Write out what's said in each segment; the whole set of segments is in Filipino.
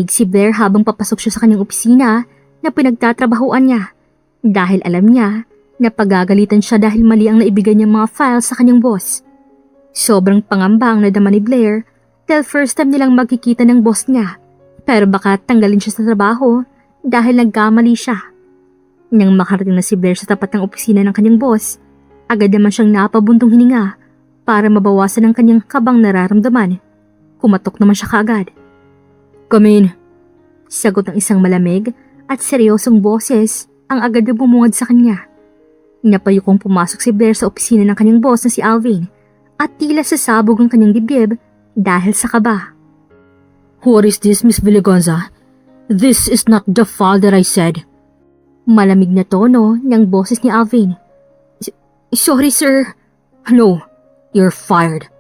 Nanginig si Blair habang papasok siya sa kanyang opisina na pinagtatrabahuan niya dahil alam niya na pagagalitan siya dahil mali ang naibigay niyang mga files sa kanyang boss. Sobrang pangamba ang nadama ni Blair dahil first time nilang magkikita ng boss niya, pero baka tanggalin siya sa trabaho dahil nagkamali siya. Nang makarating na si Blair sa tapat ng opisina ng kanyang boss, agad naman siyang napabuntong hininga para mabawasan ang kanyang kabang nararamdaman. Kumatok naman siya kaagad. "Come in," sagot ng isang malamig at seryosong boses ang agad na bumungad sa kanya. Napayukong pumasok si Blair sa opisina ng kanyang boss na si Alvin at tila sasabog ang kanyang dibdib dahil sa kaba. "What is this, Miss Villagonza? This is not the file that I said." Malamig na tono ng boses ni Alvin. Sorry, sir." "No, you're fired."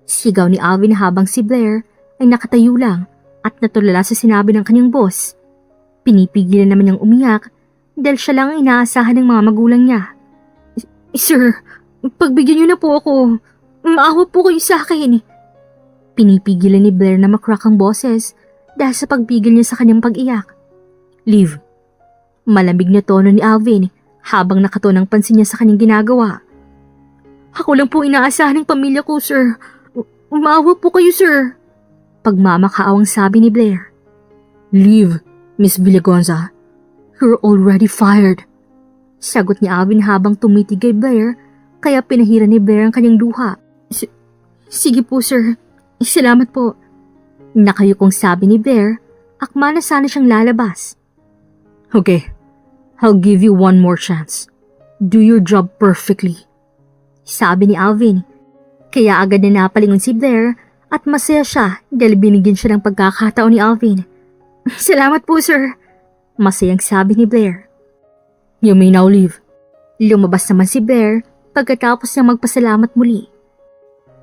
Sigaw ni Alvin habang si Blair ay nakatayo lang at natulala sa sinabi ng kanyang boss. Pinipigilan naman niyang umiyak dahil siya lang ang inaasahan ng mga magulang niya. "Sir, pagbigyan niyo na po ako. Maawa po kayo sa akin." Pinipigilan ni Blair na makrak ang boses dahil sa pagpigil niya sa kanyang pag-iyak. "Leave." Malamig na tono ni Alvin habang nakatunang pansin niya sa kanyang ginagawa. "Ako lang po inaasahan ng pamilya ko, sir. Maawa po kayo, sir." Pagmamakaawang sabi ni Blair. "Leave, Miss Villagonza. You're already fired." Sagot ni Alvin habang tumitig kay Blair, kaya pinahira ni Blair ang kanyang luha. Sige po, sir. Salamat po." Nakayukong sabi ni Blair, akma na sana siyang lalabas. "Okay, I'll give you one more chance. Do your job perfectly." Sabi ni Alvin, kaya agad na napalingon si Blair at masaya siya dahil binigyan siya ng pagkakataon ni Alvin. "Salamat po, sir." Masayang sabi ni Blair. "You may now leave." Lumabas naman si Blair pagkatapos niyang magpasalamat muli.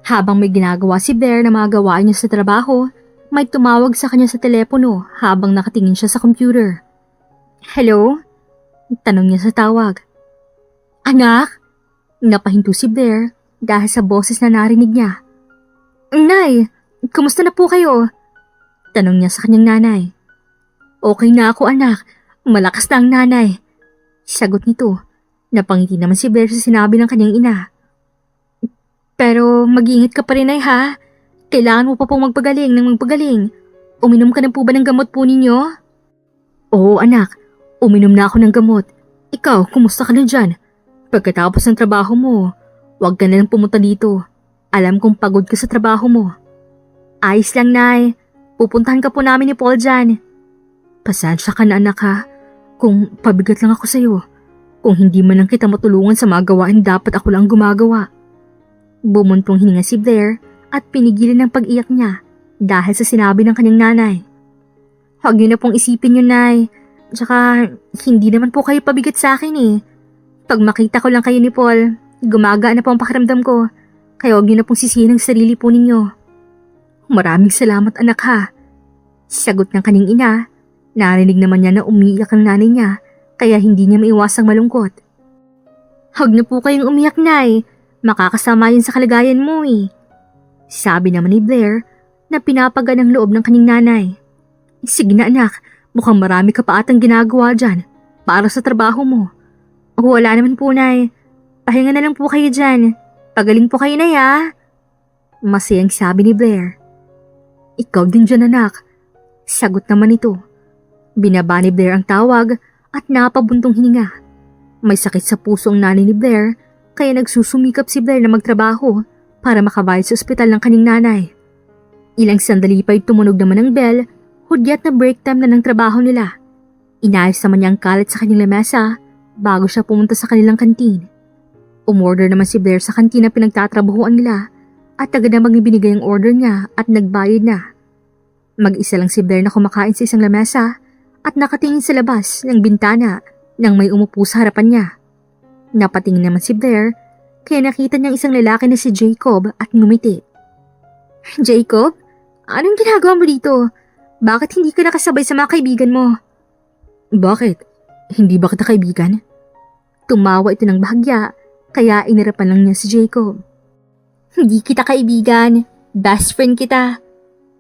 Habang may ginagawa si Blair na mga gawain niya sa trabaho, may tumawag sa kanya sa telepono habang nakatingin siya sa computer. "Hello?" Tanong niya sa tawag. "Anak?" Napahinto si Blair dahil sa boses na narinig niya. "Nay, kumusta na po kayo?" Tanong niya sa kanyang nanay. "Okay na ako, anak. Malakas na ang nanay." Sagot nito. Napangiti naman si Blair sa sinabi ng kanyang ina. "Pero mag-iingat ka pa rin, Nay, ha? Kailangan mo pa pong magpagaling ng magpagaling. Uminom ka na po ba ng gamot po ninyo?" "Oo, anak. Uminom na ako ng gamot. Ikaw, kumusta ka na dyan? Pagkatapos ng trabaho mo, huwag ka na lang pumunta dito. Alam kong pagod ka sa trabaho mo." "Ayos lang, Nay. Pupuntahan ka po namin ni Paul dyan." "Pasensya ka na, anak, ha? Kung pabigat lang ako sa'yo. Kung hindi man lang kita matulungan sa mga gawain dapat ako lang gumagawa." Bumuntong hininga si Blair at pinigilan ng pag-iyak niya dahil sa sinabi ng kanyang nanay. "Huwag niyo na pong isipin yun, Nay. Tsaka hindi naman po kayo pabigat sa akin eh. Pag makita ko lang kayo ni Paul, gumagaan na po ang pakiramdam ko. Kaya huwag niyo na pong sisihin ang sarili po ninyo." "Maraming salamat, anak, ha?" Sagot ng kanyang ina. Narinig naman niya na umiiyak ang nanay niya kaya hindi niya maiwasang malungkot. "Huwag na po kayong umiyak, Nay. Makakasama yun sa kalagayan mo eh." Sabi naman ni Blair na pinapagaan ang loob ng kanyang nanay. "Sige na, anak. Mukhang marami ka pa atang ginagawa dyan para sa trabaho mo." "Wala naman po, Nay. Pahinga na lang po kayo dyan. Pagaling po kayo, Nay, ha?" Masayang sabi ni Blair. "Ikaw din dyan, anak." Sagot naman ito. Binaba ni Blair ang tawag at napabuntong hininga. May sakit sa puso ang nanay ni Blair kaya nagsusumikap si Blair na magtrabaho para makabayad sa ospital ng kanyang nanay. Ilang sandali pa'y tumunog naman ang bell, hudyat na break time na ng trabaho nila. Inayos naman niya ang kalat sa kanyang lamesa bago siya pumunta sa kanilang kantin. Umorder naman si Blair sa kantin na pinagtatrabahuan nila at agad namang ibinigay ang order niya at nagbayad na. Mag-isa lang si Blair na kumakain sa isang lamesa at nakatingin sa labas ng bintana nang may umupo sa harapan niya. Napatingin naman si Blair kaya nakita niyang isang lalaki na si Jacob at ngumiti. "Jacob, anong ginagawa mo dito? Bakit hindi ka nakasabay sa mga kaibigan mo?" "Bakit? Hindi ba kita kaibigan?" Tumawa ito ng bahagya kaya inirapan lang niya si Jacob. "Hindi kita kaibigan. Best friend kita."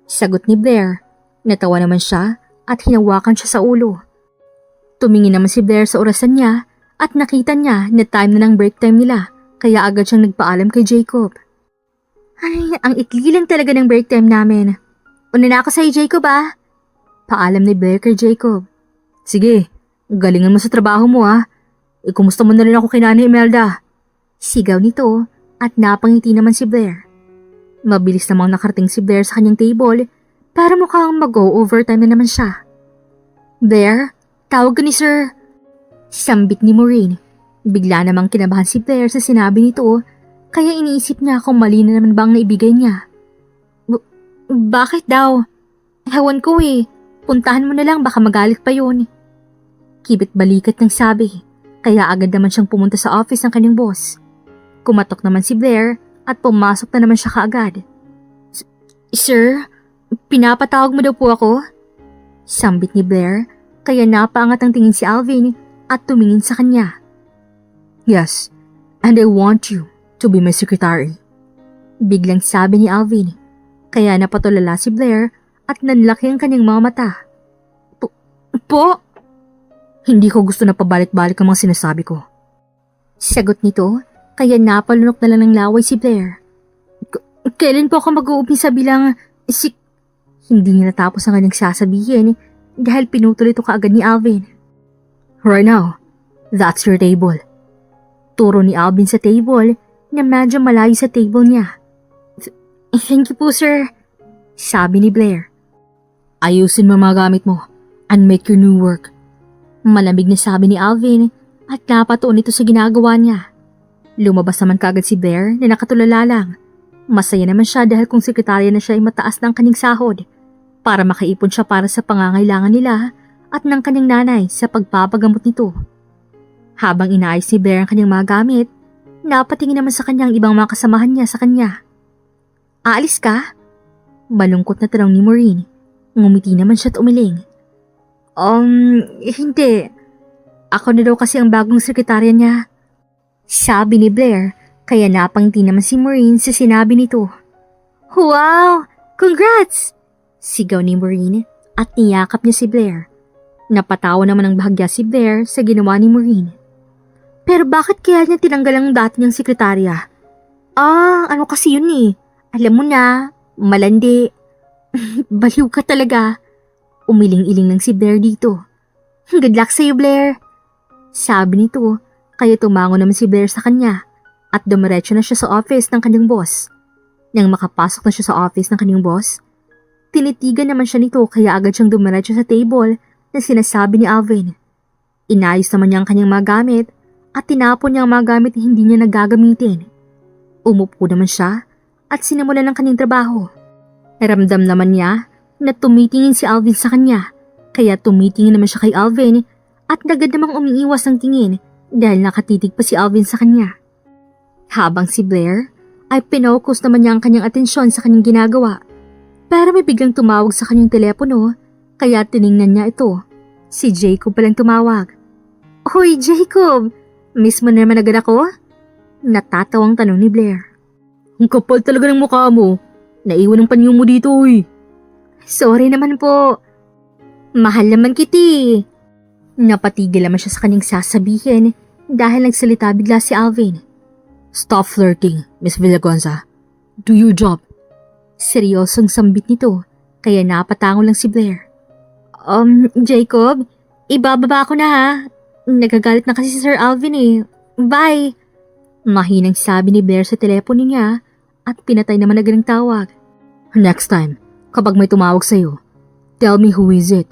Sagot ni Blair. Natawa naman siya at hinawakan siya sa ulo. Tumingin naman si Blair sa orasan niya at nakita niya na time na ng break time nila kaya agad siyang nagpaalam kay Jacob. Ay, ang ikli lang talaga ng break time namin. Una na ako sa'yo, Jacob ah. Paalam ni Blair kay Jacob. Sige, galingan mo sa trabaho mo ah. Kumusta mo na rin ako kay Nanay Imelda? Sigaw nito at napangiti naman si Blair. Mabilis namang nakarating si Blair sa kanyang table pero mukhang mag-o-overtime na naman siya. Blair, tawag ka ni Sir. Sambit ni Maureen. Bigla namang kinabahan si Blair sa sinabi nito kaya iniisip niya kung mali na naman ba ang naibigay niya. Bakit daw? Ewan ko eh. Puntahan mo na lang baka magalit pa yun. Kibit balikat ng sabi kaya agad naman siyang pumunta sa office ng kanyang boss. Kumatok naman si Blair at pumasok na naman siya kaagad. Sir, pinapatawag mo daw po ako? Sambit ni Blair kaya napaangat ang tingin si Alvin at tumingin sa kanya. Yes, and I want you to be my secretary. Biglang sabi ni Alvin kaya napatulala si Blair at nanlaki ang kanyang mga mata. Po? Hindi ko gusto na pabalik-balik ang mga sinasabi ko. Sagot nito kaya napalunok na lang ng laway si Blair. Kailan po ako mag-uumpisa bilang Hindi niya natapos ang kanyang sasabihin dahil pinutol ito kaagad ni Alvin. Right now, that's your table. Turo ni Alvin sa table na medyo malayo sa table niya. Thank you po, sir. Sabi ni Blair. Ayusin mo mga gamit mo and make your new work. Malamig na sabi ni Alvin at napatuon ito sa ginagawa niya. Lumabas naman kaagad si Blair na nakatulala lang. Masaya naman siya dahil kung sekretarya na siya ay mataas ng kanyang sahod para makaipon siya para sa pangangailangan nila at ng kanyang nanay sa pagpapagamot nito. Habang inaayos ni Blair ang kanyang mga gamit, napatingin naman sa kanyang ibang mga kasamahan niya sa kanya. Aalis ka? Malungkot na tanong ni Maureen. Ngumiti naman siya at umiling. Hindi. Ako na daw kasi ang bagong sekretarya niya. Sabi ni Blair, kaya napangiti naman si Maureen sa sinabi nito. Wow! Congrats! Sigaw ni Maureen at niyakap niya si Blair. Napatawa naman ang bahagya si Blair sa ginawa ni Maureen. Pero bakit kaya niya tinanggal ang dati niyang sekretarya? Ano kasi yun eh. Alam mo na, malandi. Baliw ka talaga. Umiling-iling lang si Blair dito. Good luck sa'yo, Blair. Sabi nito, kaya tumango naman si Blair sa kanya at dumiretso na siya sa office ng kanyang boss. Nang makapasok na siya sa office ng kanyang boss, tinitigan naman siya nito kaya agad siyang dumiretso sa table na sinasabi ni Alvin. Inayos naman niya ang kanyang mga gamit at tinapon niya ang mga gamit na hindi niya nagagamitin. Umupo naman siya at sinimulan ng kanyang trabaho. Naramdam naman niya na tumitingin si Alvin sa kanya kaya tumitingin naman siya kay Alvin at agad namang umiiwas ng tingin dahil nakatitig pa si Alvin sa kanya. Habang si Blair ay pinokus naman niya ang kanyang atensyon sa kanyang ginagawa. Pero may biglang tumawag sa kanyang telepono kaya tiningnan niya ito. Si Jacob palang tumawag. Hoy Jacob, miss mo na naman agad ako? Natatawang tanong ni Blair. Ang kapal talaga ng mukha mo. Naiwan ang panyo mo dito eh. Sorry naman po. Mahal naman kiti. Napatigil naman siya sa kanyang sasabihin dahil nagsalita bigla si Alvin. Stop flirting, Miss Villagonza. Do your job. Seryosong sambit nito kaya napatango lang si Blair. Jacob, ibababa ko na ha. Nagagalit na kasi si Sir Alvin eh. Bye. Mahinang sabi ni Blair sa telepono niya at pinatay naman agad ang tawag. Next time, kapag may tumawag sa'yo, tell me who is it.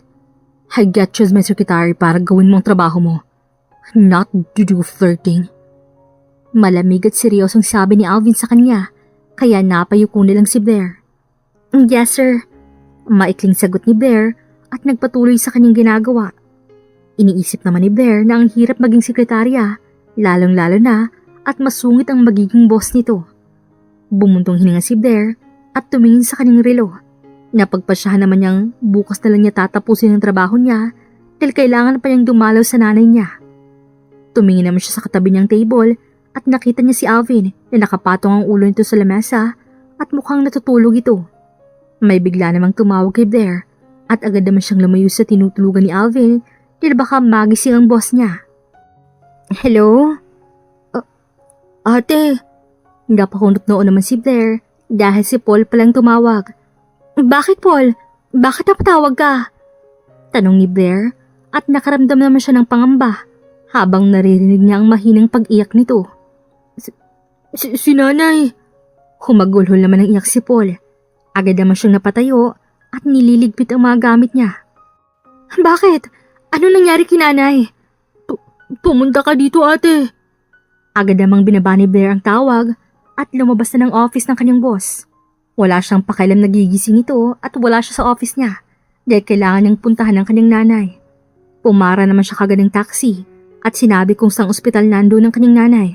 I get you as my secretary para gawin mo ang trabaho mo. Not to do flirting. Malamig at seryosong sabi ni Alvin sa kanya, kaya napayuko na lang si Blair. Yes sir. Maikling sagot ni Blair at nagpatuloy sa kanyang ginagawa. Iniisip naman ni Blair na ang hirap maging sekretarya, lalong-lalo na at masungit ang magiging boss nito. Bumuntong hininga si Blair at tumingin sa kanyang relo. Napagpasyahan naman niyang bukas na lang niya tatapusin ang trabaho niya dahil kailangan pa niyang dumalaw sa nanay niya. Tumingin naman siya sa katabi niyang table at nakita niya si Alvin na nakapatong ang ulo nito sa lamesa at mukhang natutulog ito. May bigla namang tumawag kay Blair At agad naman siyang lumayo sa tinutulugan ni Alvin dahil baka magising ang boss niya. Hello? Ate, Napakunot noon naman si Blair dahil si Paul palang tumawag. bakit Paul? Bakit napatawag ka? Tanong ni Blair at nakaramdam naman siya ng pangamba habang naririnig niya ang mahinang pag-iyak nito. Si nanay. Humagulhol naman ng iyak si Paul. Agad naman siyang napatayo at nililigpit ang mga gamit niya. Bakit? Ano nangyari kay nanay? Pumunta ka dito ate. Agad namang binaba ni Blair ang tawag at lumabas na ng office ng kanyang boss. Wala siyang pakialam na gigising ito at wala siya sa office niya dahil kailangan niyang puntahan ng kanyang nanay. Pumara naman siya kagad ng taxi at sinabi kung saang ospital nandoon ng kanyang nanay.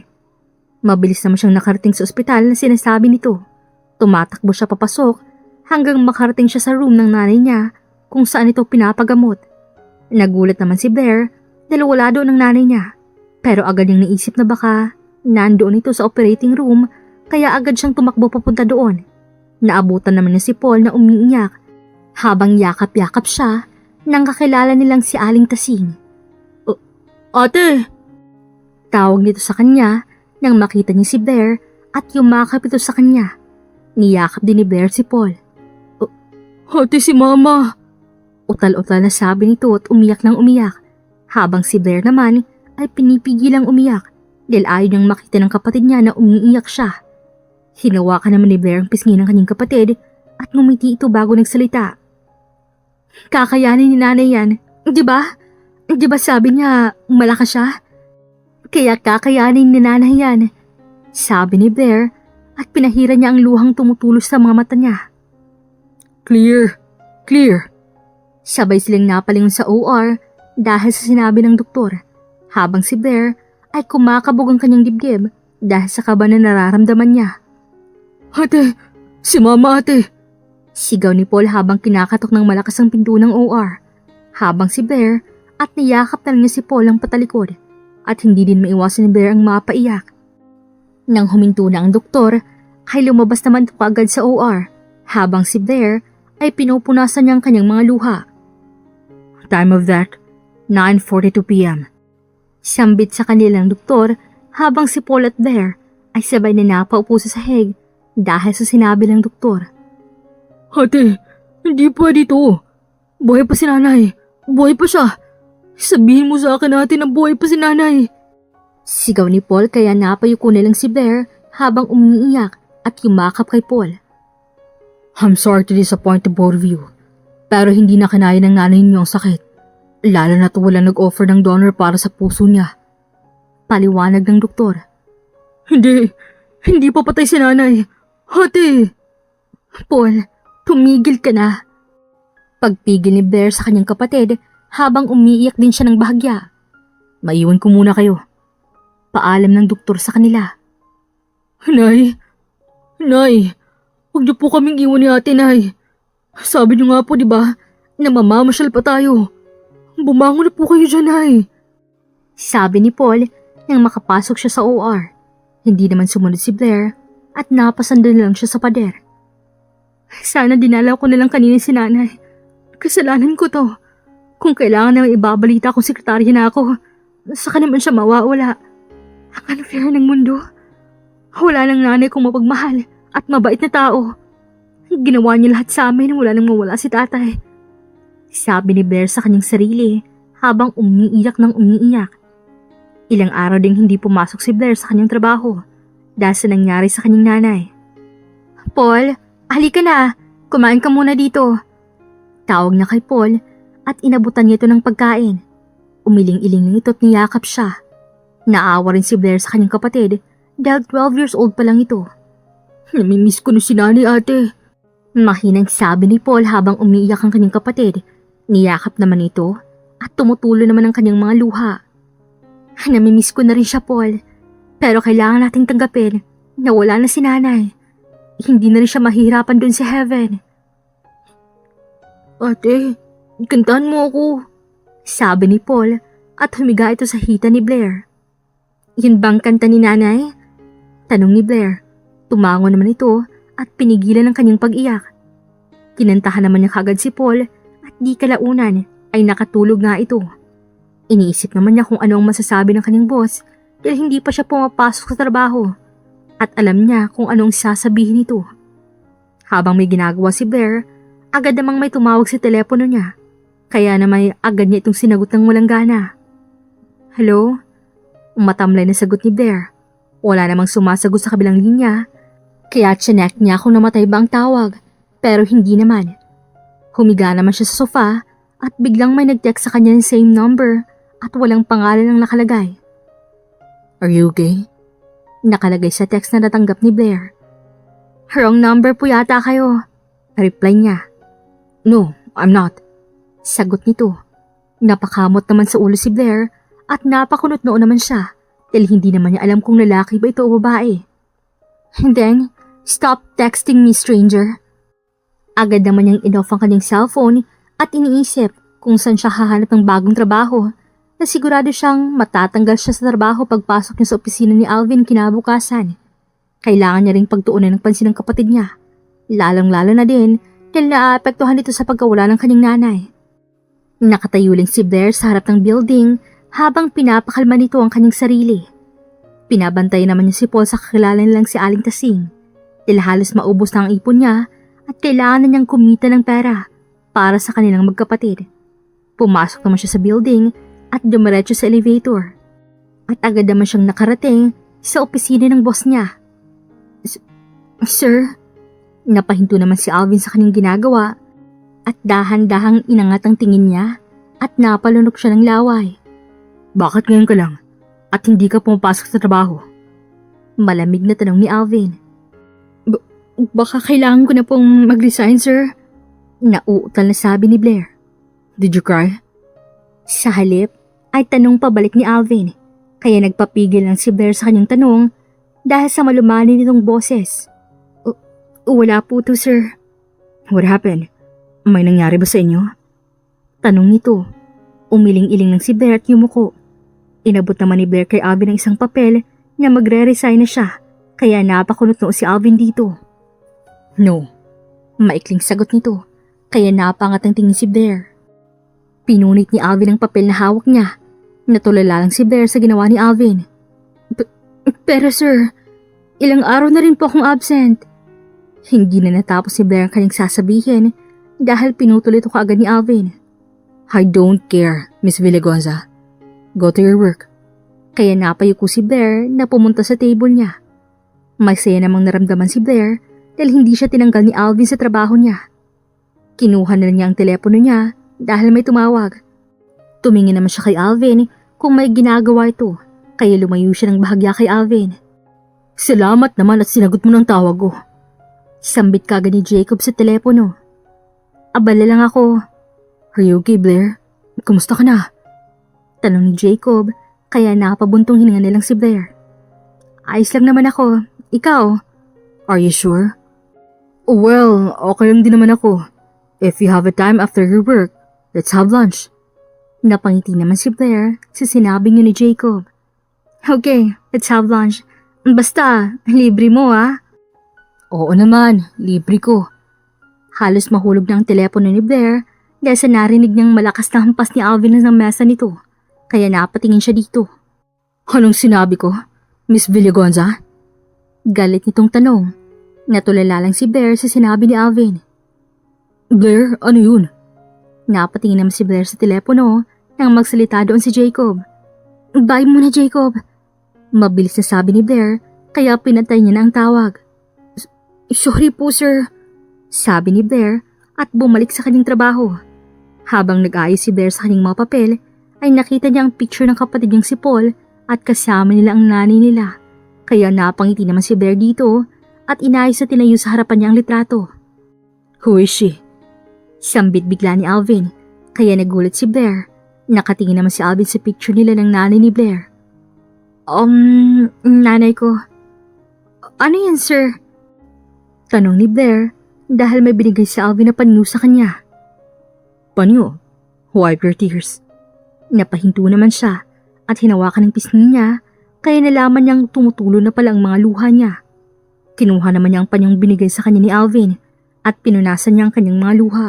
Mabilis naman siyang nakarating sa ospital na sinasabi nito. Tumatakbo siya papasok hanggang makarating siya sa room ng nanay niya kung saan ito pinapagamot. Nagulat naman si Blair dahil wala doon ang nanay niya. Pero agad niyang naisip na baka nandoon ito sa operating room kaya agad siyang tumakbo papunta doon. Naabutan naman niya si Paul na umiiyak habang yakap-yakap siya nang kakilala nilang si Aling Tasing. Ate! Tawag nito sa kanya nang makita niya si Blair at yumakap ito sa kanya. Niyakap din ni Blair si Paul. Ate si mama! Utal-utal na sabi nito at umiyak ng umiyak habang si Blair naman ay pinipigilang umiyak dahil ayaw niyang makita ng kapatid niya na umiiyak siya. Hinawakan naman ni Blair ang pisngi ng kanyang kapatid at ngumiti ito bago nagsalita. Kakayanin ni nanay yan, di ba? Di ba sabi niya malakas siya? Kaya kakayanin ni nanay yan, sabi ni Blair at pinahira niya ang luhang tumutulos sa mga mata niya. Clear, clear. Sabay silang napalingon sa OR dahil sa sinabi ng doktor habang si Blair ay kumakabog ang kanyang dibdib dahil sa kaba na nararamdaman niya. Ate, si mama ate. Sigaw ni Paul habang kinakatok ng malakas ang pinto ng OR habang si Blair at niyakap na niya si Paul ang patalikod at hindi din maiwasan ni Blair ang mapaiyak. Nang huminto na ang doktor ay lumabas naman ito agad sa OR habang si Blair ay pinupunasan niya ang kanyang mga luha. Time of that, 9:42 p.m. Sambit sa kanilang doktor habang si Paul at Blair ay sabay na napaupo sa sahig dahil sa sinabi ng doktor. Ate, hindi pwede ito. Buhay pa si nanay. Buhay pa siya. Sabihin mo sa akin ate na buhay pa si nanay. Sigaw ni Paul kaya napayuko na lang si Blair habang umiiyak at yumakap kay Paul. I'm sorry to disappoint the both of you. Pero hindi na kinaya ng nanay niyo ang sakit. Lalo na't walang nag-offer ng donor para sa puso niya. Paliwanag ng doktor. Hindi pa patay si nanay. Ate! Paul, tumigil ka na. Pagpigil ni Blair sa kanyang kapatid habang umiiyak din siya ng bahagya. Maiwan ko muna kayo. Paalam ng doktor sa kanila. Nay, huwag niyo po kaming iwan ni ate, Nay. Sabi niyo nga po, di ba, na mamamasyal pa tayo. Bumangon na po kayo dyan, Nay. Sabi ni Paul nang makapasok siya sa OR. Hindi naman sumunod si Blair at napasando na lang siya sa pader. Sana dinalaw ko na lang kanina si nanay. Kasalanan ko to. Kung kailangan na ibabalita kung sekretarya na ako, saka naman siya mawawala. Ang unfair ng mundo. Wala nang nanay kong mapagmahal at mabait na tao. Ginawa niya lahat sa amin, wala nang mawala si tatay. Sabi ni Blair sa kanyang sarili habang umiiyak ng umiiyak. Ilang araw ding hindi pumasok si Blair sa kanyang trabaho dahil sa nangyari sa kanyang nanay. Paul, halika na. Kumain ka muna dito. Tawag niya kay Paul at inabutan niya ito ng pagkain. Umiling-iling na ito at niyakap siya. Naawa rin si Blair sa kanyang kapatid dahil 12 years old pa lang ito. Namimiss ko na si nanay ate. Mahinang sabi ni Paul habang umiiyak ang kanyang kapatid. Niyakap naman ito at tumutulo naman ang kanyang mga luha. Namimiss ko na rin siya, Paul. Pero kailangan nating tanggapin na wala na si nanay. Hindi na rin siya mahirapan dun sa heaven. Ate, kantahan mo ako. Sabi ni Paul at humiga ito sa hita ni Blair. Yun bang kanta ni nanay? Tanong ni Blair. Tumango naman ito at pinigilan ang kanyang pag-iyak. Kinantahan naman niya kagad si Paul at di kalaunan ay nakatulog nga ito. Iniisip naman niya kung ano ang masasabi ng kanyang boss dahil hindi pa siya pumapasok sa trabaho at alam niya kung anong sasabihin nito. Habang may ginagawa si Blair, agad namang may tumawag sa telepono niya. Kaya naman agad niya itong sinagot ng walang gana. Hello? Matamlay na sagot ni Blair. Wala namang sumasagot sa kabilang linya. Kaya chinek niya kung namatay ba ang tawag. Pero hindi naman. Humiga naman siya sa sofa at biglang may nag-text sa kanya ng same number at walang pangalan ang nakalagay. Are you okay? Nakalagay sa text na natanggap ni Blair. Wrong number po yata kayo. Reply niya. No, I'm not. Sagot nito. Napakamot naman sa ulo si Blair at napakunot noon naman siya dahil hindi naman niya alam kung lalaki ba ito o babae. And then, stop texting me, stranger. Agad naman niyang in-off ang kanyang cellphone at iniisip kung saan siya hahanap ng bagong trabaho na sigurado siyang matatanggal siya sa trabaho pagpasok niya sa opisina ni Alvin kinabukasan. Kailangan niya ring pagtuunan ng pansin ng kapatid niya, lalong-lalo na din dahil naaapektuhan ito sa pagkawala ng kanyang nanay. Nakatayuling si Blair sa harap ng building habang pinapakalma nito ang kanyang sarili. Pinabantay naman niya si Paul sa kakilala nilang si Aling Tasing dahil halos maubos na ang ipon niya at kailangan na niyang kumita ng pera para sa kanilang magkapatid. Pumasok naman siya sa building at dumiretso sa elevator. At agad naman siyang nakarating sa opisina ng boss niya. Sir, napahinto naman si Alvin sa kanyang ginagawa at dahan-dahang inangat ang tingin niya at napalunok siya ng laway. Bakit ngayon ka lang at hindi ka pumapasok sa trabaho? Malamig na tanong ni Alvin. Baka kailangan ko na pong mag-resign, sir. Nauutal na sabi ni Blair. Did you cry? Sa halip ay tanong pabalik ni Alvin, kaya nagpapigil lang si Blair sa kanyang tanong dahil sa malumanin nitong boses. Wala po to, sir. What happened? May nangyari ba sa inyo? Tanong nito. Umiling-iling ng si Blair at yumuko. Inabot naman ni Blair kay Alvin ang isang papel na magre-resign na siya, kaya napakunot noo si Alvin dito. No. Maikling sagot nito, kaya napangat ang tingin si Blair. Pinunit ni Alvin ang papel na hawak niya. Natulala lang si Blair sa ginawa ni Alvin. Pero sir, ilang araw na rin po akong absent. Hindi na natapos si Blair ang kanyang sasabihin dahil pinutol ito kaagad ni Alvin. I don't care, Miss Villagonza. Go to your work. Kaya napayuko si Blair na pumunta sa table niya. Masaya namang naramdaman si Blair dahil hindi siya tinanggal ni Alvin sa trabaho niya. Kinuha na niya ang telepono niya dahil may tumawag. Tumingin naman siya kay Alvin kung may ginagawa ito, kaya lumayo siya ng bahagya kay Alvin. Salamat naman at sinagot mo ng tawag ko. Sambit kagad ni Jacob sa telepono. Abala lang ako. Are you okay, Blair? Kumusta ka na? Tanong ni Jacob, kaya napabuntong hininga nilang si Blair. Ayos lang naman ako. Ikaw? Are you sure? Well, okay lang din naman ako. If you have a time after your work, let's have lunch. Napangiti naman si Blair sa sinabing yun ni Jacob. Okay, let's have lunch. Basta, libre mo ah. Oo naman, libre ko. Halos mahulog na ang telepono ni Blair dahil sa narinig niyang malakas na hampas ni Alvin ng mesa nito. Kaya napatingin siya dito. Anong sinabi ko, Miss Villagonza? Galit nitong tanong. Natulala lang si Blair sa sinabi ni Alvin. Blair, ano yun? Napatingin naman si Blair sa telepono nang magsalita doon si Jacob. Bye muna, Jacob. Mabilis na sabi ni Blair kaya pinatay niya na ang tawag. Sorry po, sir. Sabi ni Blair at bumalik sa kanyang trabaho. Habang nag-ayos si Blair sa kanyang mga papel, ay nakita niya ang picture ng kapatid niyang si Paul at kasama nila ang nanay nila. Kaya napangiti naman si Blair dito at inayos na tinayo sa harapan niya ang litrato. Who is she? Sambit bigla ni Alvin, kaya nagulat si Blair. Nakatingin naman si Alvin sa picture nila ng nanay ni Blair. Nanay ko. Ano yan, sir? Tanong ni Blair dahil may binigay si Alvin na panyo sa kanya. Panyo? Wipe your tears. Napahinto naman siya at hinawakan ng pisngi niya kaya nalaman niyang tumutulo na pala ang mga luha niya. Kinuha naman niya ang panyong binigay sa kanya ni Alvin at pinunasan niya ang kanyang mga luha.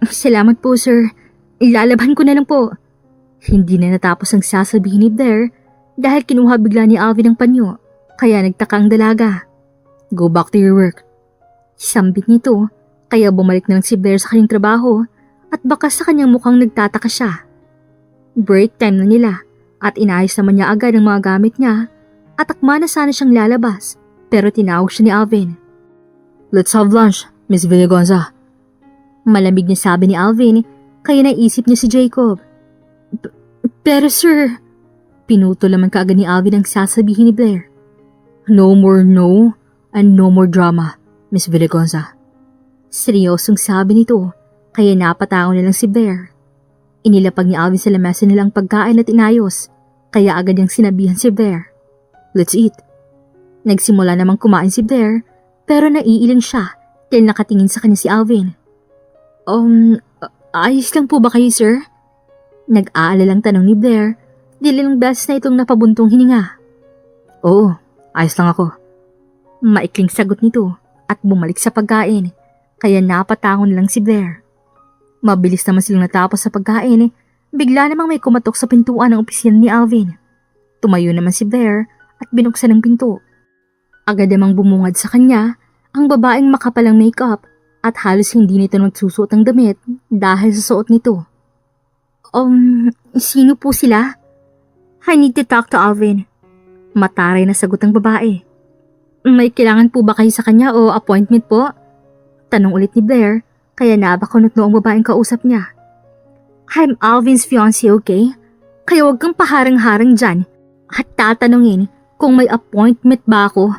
Salamat po, sir. Ilalabhan ko na lang po. Hindi na natapos ang sasabihin ni Blair dahil kinuha bigla ni Alvin ang panyo, kaya nagtaka ang dalaga. Go back to your work. Sambit nito, kaya bumalik na lang si Blair sa kanyang trabaho at baka sa kanyang mukhang nagtataka siya. Break time na nila at inayos naman niya agad ang mga gamit niya at akma na sana siyang lalabas pero tinawag siya ni Alvin. Let's have lunch, Miss Villagonza. Malamig na sabi ni Alvin kaya naisip niya si Jacob. Pero sir, pinutol naman kaagad ni Alvin ang sasabihin ni Blair. No more no and no more drama, Miss Villagonza. Seryosong sabi nito kaya napatango na lang si Blair. Inilapag ni Alvin sa lamesa nila ang pagkain at inayos kaya agad niyang sinabihan si Blair. Let's eat. Nagsimula namang kumain si Blair pero naiiling siya dahil nakatingin sa kanya si Alvin. Ayos lang po ba kayo, sir? Nag-aalalang tanong ni Blair dahil ilang beses na itong napabuntong hininga. Oo, ayos lang ako. Maikling sagot nito at bumalik sa pagkain kaya napatangon lang si Blair. Mabilis naman silang natapos sa pagkain, bigla namang may kumatok sa pintuan ng opisina ni Alvin. Tumayo naman si Blair at binuksan ang pinto. Agad namang bumungad sa kanya ang babaeng makapalang makeup at halos hindi nito nagsusuot ng damit dahil sa suot nito. Sino po sila? I need to talk to Alvin. Mataray na sagot ng babae. May kailangan po ba kayo sa kanya o appointment po? Tanong ulit ni Blair, kaya nabakunot ang babaeng kausap niya. I'm Alvin's fiancé, okay? Kaya huwag kang paharang-harang dyan at tatanungin kung may appointment ba ako.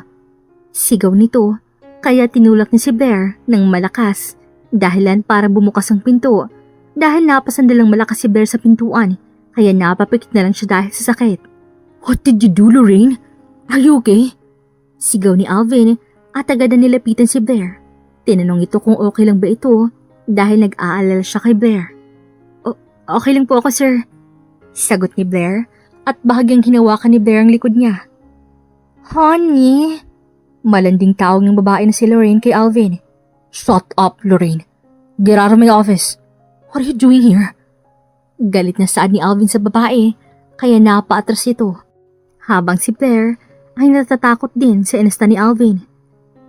Sigaw nito, kaya tinulak ni si Blair ng malakas dahilan para bumukas ang pinto dahil napasandalang malakas si Blair sa pintuan kaya napapikit na lang siya dahil sa sakit. What did you do, Lorraine? Are you okay? Sigaw ni Alvin at agad na nilapitan si Blair. Tinanong ito kung okay lang ba ito dahil nag-aalala siya kay Blair. Okay lang po ako, sir. Sagot ni Blair at bahagyang hinawakan ni Blair ang likod niya. Honey? Malanding tawag ng babae na si Lorraine kay Alvin. Shut up, Lorraine. Get out of my office. What are you doing here? Galit na saad ni Alvin sa babae kaya napaatras ito. Habang si Blair ay natatakot din sa inasta ni Alvin.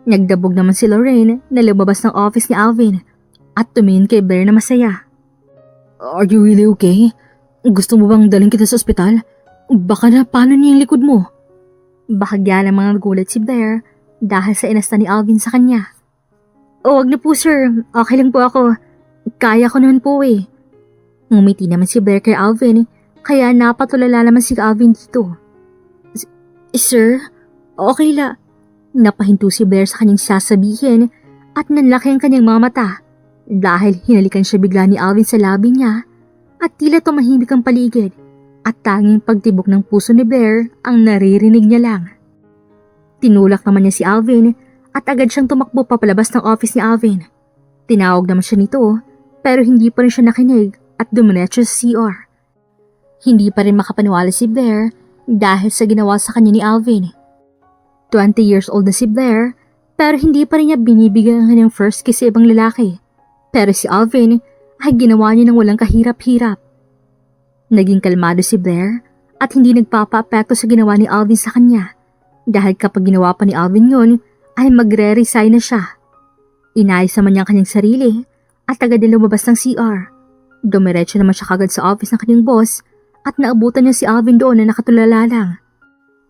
Nagdabog naman si Lorraine na lumabas ng office ni Alvin at tumingin kay Blair na masaya. Are you really okay? Gusto mo bang dalhin kita sa ospital? Baka na paano niya yung likod mo? Bahagya ng mga nagulat si Blair dahil sa inasta ni Alvin sa kanya. Wag na po, sir. Okay lang po ako. Kaya ko naman po eh. Ngumiti naman si Blair kay Alvin kaya napatulala naman si Alvin dito. Sir, okay la. Napahinto si Blair sa kanyang sasabihin at nanlaki ang kanyang mga mata dahil hinalikan siya bigla ni Alvin sa labi niya at tila tumahimik ang paligid at tanging pagtibok ng puso ni Blair ang naririnig niya lang. Tinulak naman niya si Alvin at agad siyang tumakbo papalabas ng office ni Alvin. Tinawag naman siya nito pero hindi pa rin siya nakinig at dumiretso sa CR. Hindi pa rin makapaniwala si Blair dahil sa ginawa sa kanya ni Alvin. 20 years old na si Blair pero hindi pa rin niya binibigyan ang kanyang first kiss sa ibang lalaki. Pero si Alvin ay ginawa niya ng walang kahirap-hirap. Naging kalmado si Blair at hindi nagpapa-apekto sa ginawa ni Alvin sa kanya dahil kapag ginawa pa ni Alvin yun ay magre-resign na siya. Inayos naman niya ang kanyang sarili at agad na lumabas ng CR. Dumiretso naman siya kagad sa office ng kanyang boss at naabutan niya si Alvin doon na nakatulala lang.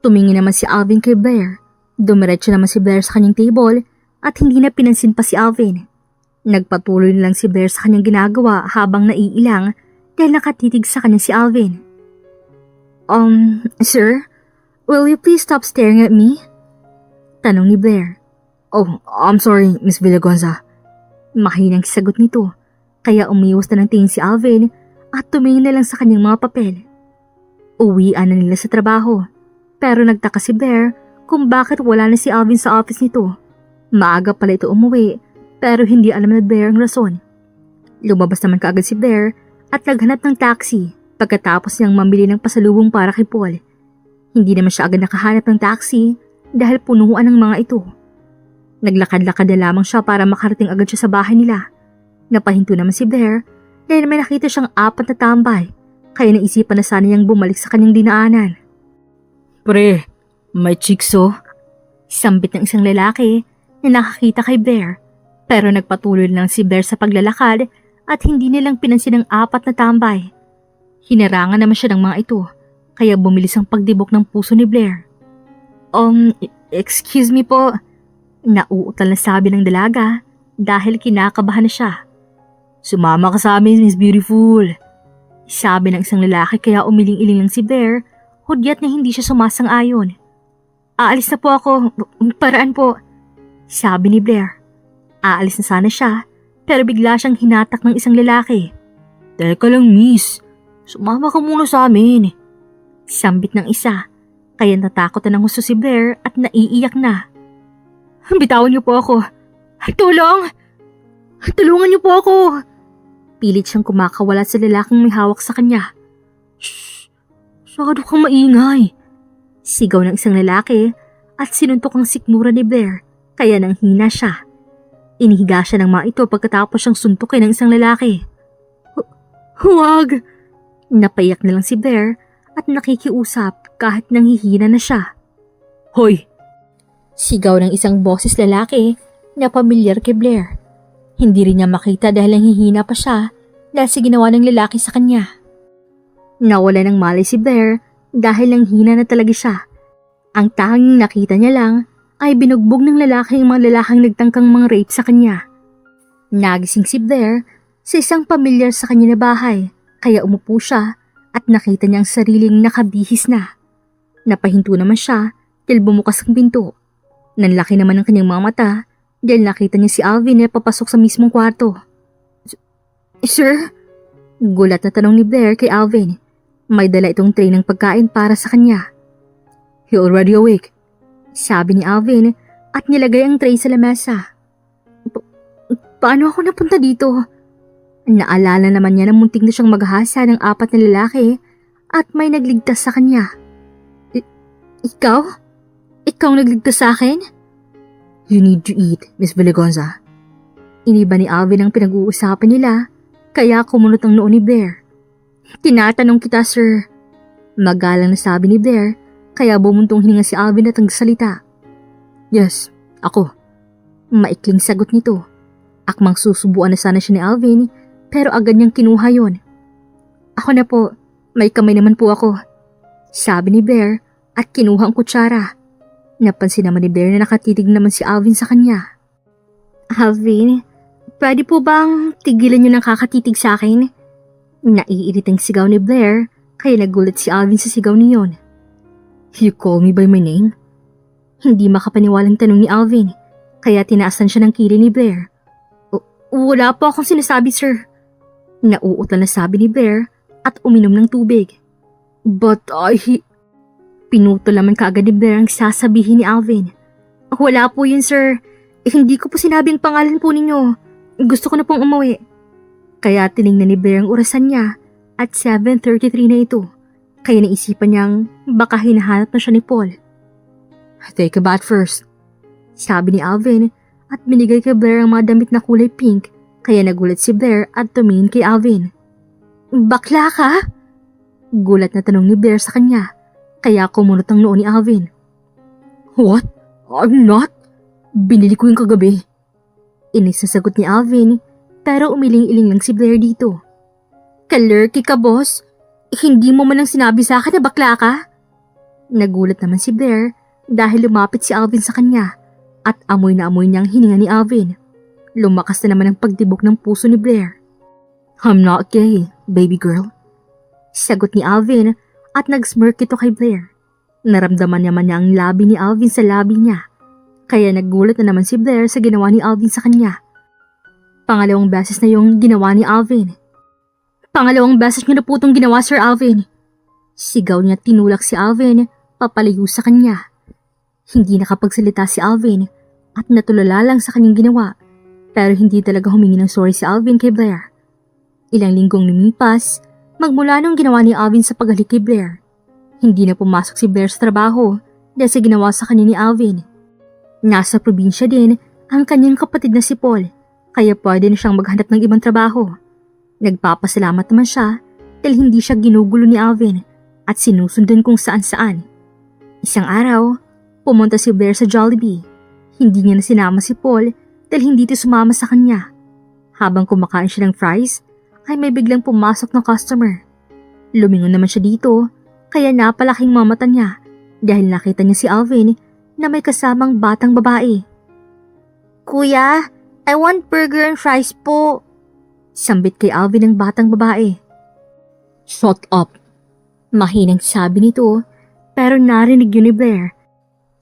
Tumingin naman si Alvin kay Blair. Dumiretso naman si Blair sa kanyang table at hindi na pinansin pa si Alvin. Nagpatuloy na lang si Blair sa kanyang ginagawa habang naiilang dahil nakatitig sa kanya si Alvin. Sir, will you please stop staring at me? Tanong ni Blair. Oh, I'm sorry, Miss Villagonza. Mahinang sagot nito, kaya umiwas na ng tingin si Alvin at tumingin na lang sa kanyang mga papel. Uwian na nila sa trabaho, pero nagtaka si Blair kung bakit wala na si Alvin sa office nito. Maaga pala ito umuwi, pero hindi alam na Blair ang rason. Lumabas naman kaagad si Blair at naghanap ng taxi pagkatapos niyang mamili ng pasalubong para kay Paul. Hindi naman siya agad nakahanap ng taxi dahil punuan ng mga ito. Naglakad-lakad na lamang siya para makarating agad siya sa bahay nila. Napahinto naman si Blair dahil may nakita siyang 4 na tambay, kaya naisipan na sana niyang bumalik sa kanyang dinaanan. Pre, may chikso. Sambit ng isang lalaki na nakakita kay Blair, pero nagpatuloy lang si Blair sa paglalakad at hindi nilang pinansin ang 4 na tambay. Hinarangan naman siya ng mga ito, kaya bumilis ang pagdibok ng puso ni Blair. Excuse me po. Nauutal na sabi ng dalaga dahil kinakabahan na siya. Sumama ka sa amin, Miss Beautiful. Sabi ng isang lalaki kaya umiling-iling lang si Blair, hudyat na hindi siya sumasang-ayon. Aalis na po ako, paraan po. Sabi ni Blair. Aalis na sana siya, pero bigla siyang hinatak ng isang lalaki. Teka lang, miss. Sumama ka muna sa amin. Sambit ng isa, kaya natakot na ng husto si Blair at naiiyak na. Bitawan niyo po ako. Tulong! Tulungan niyo po ako! Pilit siyang kumakawala sa lalaking may hawak sa kanya. Shh! Masyado kang maingay. Sigaw ng isang lalaki at sinuntok ang sikmura ni Blair, kaya nanghina siya. Inihiga siya ng mga ito pagkatapos siyang suntukin ng isang lalaki. Huwag! Napaiyak na lang si Blair at nakikiusap kahit nanghihina na siya. Hoy! Sigaw ng isang boses lalaki na pamilyar kay Blair. Hindi rin niya makita dahil nanghihina pa siya dahil sa ginawa ng lalaki sa kanya. Nawala ng malay si Blair dahil nanghina na talaga siya. Ang tanging nakita niya lang ay binugbog ng lalaki ang mga lalaking nagtangkang mga rape sa kanya. Nagising si Blair sa isang pamilyar sa kanya na bahay, kaya umupo siya at nakita niya ang sariling nakabihis na. Napahinto naman siya dahil bumukas ang pinto. Nanlaki naman ang kanyang mga mata dahil nakita niya si Alvin na papasok sa mismong kwarto. Sir? Gulat na tanong ni Blair kay Alvin. May dala itong tray ng pagkain para sa kanya. You already awake? Sabi ni Alvin at nilagay ang tray sa lamesa. Paano ako napunta dito? Naalala naman niya na muntik na siyang maghasa ng 4 na lalaki at may nagligtas sa kanya. Ikaw? Ikaw nagligtas sa akin? You need to eat, Miss Villagonza. Iniba ni Alvin ang pinag-uusapan nila, kaya kumunot ang noo ni Blair. Tinatanong kita, sir. Magalang na sabi ni Blair, kaya bumuntong hininga si Alvin at nagsalita. Yes, ako. Maikling sagot nito. Akmang susubuan na sana siya ni Alvin, pero agad niyang kinuha yon. Ako na po, may kamay naman po ako. Sabi ni Blair at kinuha ang kutsara. Napansin naman ni Blair na nakatitig naman si Alvin sa kanya. Alvin, pwede po bang tigilan niyo ng kakatitig sa akin? Naiiritang sigaw ni Blair, kaya nagulat si Alvin sa sigaw niyon. You call me by my name? Hindi makapaniwalang tanong ni Alvin, kaya tinaasan siya ng kili ni Blair. Wala po akong sinasabi, sir. Nauutal na sabi ni Blair at uminom ng tubig. But Pinutol naman kaagad ni Blair ang sasabihin ni Alvin. Wala po yun, sir. Hindi ko po sinabing pangalan po ninyo. Gusto ko na pong umuwi. Kaya tinignan ni Blair ang orasan niya at 7:33 na ito. Kaya naisipan niyang baka hinahanap na siya ni Paul. Take a bath first. Sabi ni Alvin at binigay kay Blair ang mga damit na kulay pink. Kaya nagulat si Blair at tumingin kay Alvin. Bakla ka? Gulat na tanong ni Blair sa kanya. Kaya kumunot ang noo ni Alvin. What? I'm not. Binili ko yung kagabi. Inis na sagot ni Alvin, pero umiling-iling lang si Blair dito. Kalurky ka, boss. Hindi mo man lang sinabi sa akin na bakla ka? Nagulat naman si Blair dahil lumapit si Alvin sa kanya at amoy na amoy niyang hininga ni Alvin. Lumakas na naman ang pagtibok ng puso ni Blair. I'm not gay, baby girl. Sagot ni Alvin at nag-smirk ito kay Blair. Naramdaman naman niya ang labi ni Alvin sa labi niya. Kaya nagulat na naman si Blair sa ginawa ni Alvin sa kanya. Pangalawang beses na yung ginawa ni Alvin. Pangalawang beses niyo na po itong ginawa, Sir Alvin. Sigaw niya tinulak si Alvin papalayo sa kanya. Hindi nakapagsalita si Alvin at natulala lang sa kanyang ginawa. Pero hindi talaga humingi ng sorry si Alvin kay Blair. Ilang linggong lumipas, magmula nung ginawa ni Alvin sa paghalik kay Blair. Hindi na pumasok si Blair sa trabaho dahil sa ginawa sa kanya ni Alvin. Nasa probinsya din ang kanyang kapatid na si Paul, kaya pwede na siyang maghanap ng ibang trabaho. Nagpapasalamat naman siya dahil hindi siya ginugulo ni Alvin at sinusundan kung saan-saan. Isang araw, pumunta si Blair sa Jollibee. Hindi niya na sinama si Paul dahil hindi ito sumama sa kanya. Habang kumakain siya ng fries, ay may biglang pumasok ng customer. Lumingon naman siya dito, kaya napalaking mga mata niya dahil nakita niya si Alvin na may kasamang batang babae. Kuya, I want burger and fries po. Sambit kay Alvin ng batang babae. Shut up! Mahinang sabi nito, pero narinig yun ni Blair.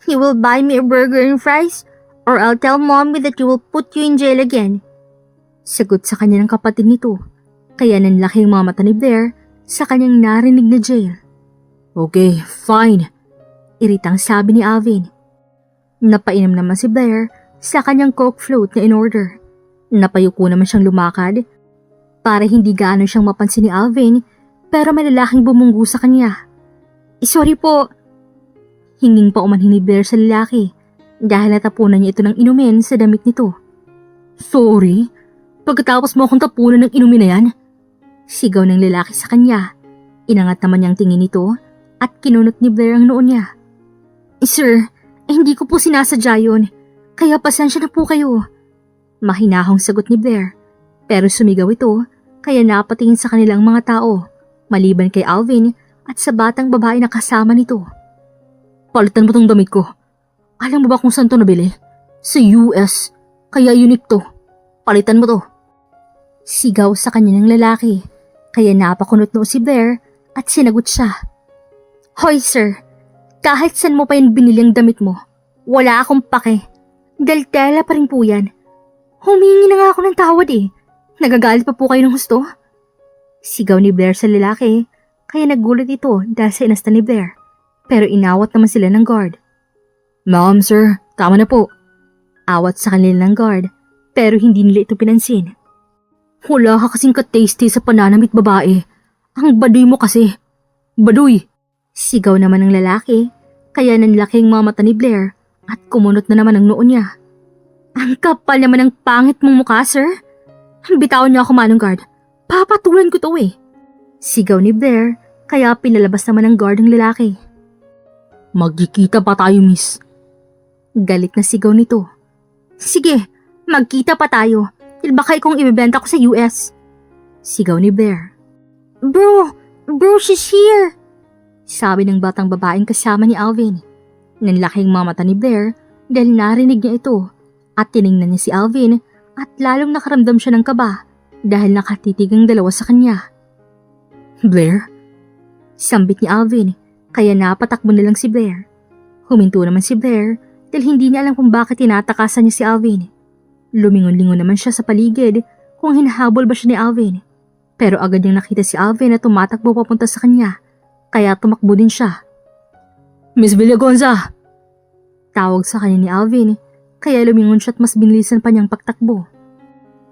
You will buy me a burger and fries or I'll tell mommy that you will put you in jail again. Sagot sa kanya ng kapatid nito, kaya nanlaki ang mga mata ni Blair sa kanyang narinig na jail. Okay, fine. Iritang sabi ni Alvin. Napainom naman si Blair sa kanyang Coke float na in-order. Napayuko naman siyang lumakad para hindi gaano siyang mapansin ni Alvin, pero may lalaking bumunggu sa kanya. Sorry po. Hinging pa umanhin ni Blair sa lalaki dahil natapunan niya ito ng inumin sa damit nito. Sorry? Pagkatapos mo akong tapunan ng inumin na yan? Sigaw ng lalaki sa kanya. Inangat naman niyang tingin nito at kinunot ni Blair ang noon niya. Sir, hindi ko po sinasadya yun. Kaya pasensya na po kayo. Mahinahong sagot ni Blair. Pero sumigaw ito kaya napatingin sa kanilang mga tao, maliban kay Alvin at sa batang babae na kasama nito. Palitan mo tong damit ko. Alam mo ba kung saan to nabili? Sa US. Kaya unique to. Palitan mo to. Sigaw sa kanya ng lalaki, kaya napakunot noo si Blair at sinagot siya. Hoy sir, kahit saan mo pa yung binili ang damit mo, wala akong pake. Dahil tela pa rin po yan. Humingi na nga ako ng tawad eh. Nagagalit pa po kayo ng husto? Sigaw ni Blair sa lalaki, kaya nagulat ito dahil sa inasta ni Blair. Pero inawat naman sila ng guard. Ma'am sir, tama na po. Awat sa kanila ng guard, pero hindi nila ito pinansin. Wala ka kasing ka-tasty sa pananamit babae. Ang baduy mo kasi. Baduy! Sigaw naman ng lalaki, kaya nanlaki ang mga mata ni Blair at kumunot na naman ang noo niya. Ang kapal naman ng pangit mong mukha, sir. Bitawan niyo ako, manong guard. Papatulan ko to eh. Sigaw ni Blair, kaya pinalabas naman ng guard ang lalaki. Magkikita pa tayo, miss. Galit na sigaw nito. Sige, magkita pa tayo. Baka ikong ibibenta ko sa US. Sigaw ni Blair. Bro, she's here. Sabi ng batang babaeng kasama ni Alvin. Nanlaking mga mata ni Blair dahil narinig niya ito at tiningnan niya si Alvin at lalong nakaramdam siya ng kaba dahil nakatitig ang dalawa sa kanya. Blair? Sambit ni Alvin kaya napatakbo na lang si Blair. Huminto naman si Blair dahil hindi niya alam kung bakit tinatakasan niya si Alvin. Lumingon-lingon naman siya sa paligid kung hinahabol ba siya ni Alvin. Pero agad niyang nakita si Alvin na tumatakbo papunta sa kanya, kaya tumakbo din siya. Miss Villagonza! Tawag sa kanya ni Alvin, kaya lumingon siya at mas binilisan pa niyang pagtakbo.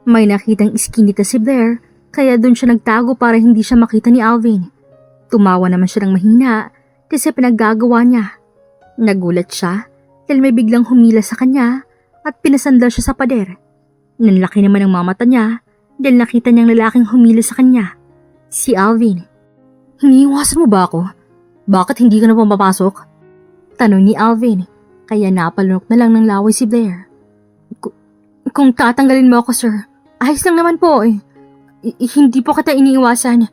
May nakitang iskinita si Blair, kaya doon siya nagtago para hindi siya makita ni Alvin. Tumawa naman siya ng mahina kasi pinaggagawa niya. Nagulat siya dahil may biglang humila sa kanya at pinasandal siya sa pader. Nanlaki naman ang mamata niya dahil nakita niyang lalaking humila sa kanya. Si Alvin. Hiniiwasan mo ba ako? Bakit hindi ka na pumapasok? Tanong ni Alvin, kaya napalunok na lang ng laway si Blair. Kung tatanggalin mo ako, sir, ayos lang naman po eh. Hindi po kita iniiwasan.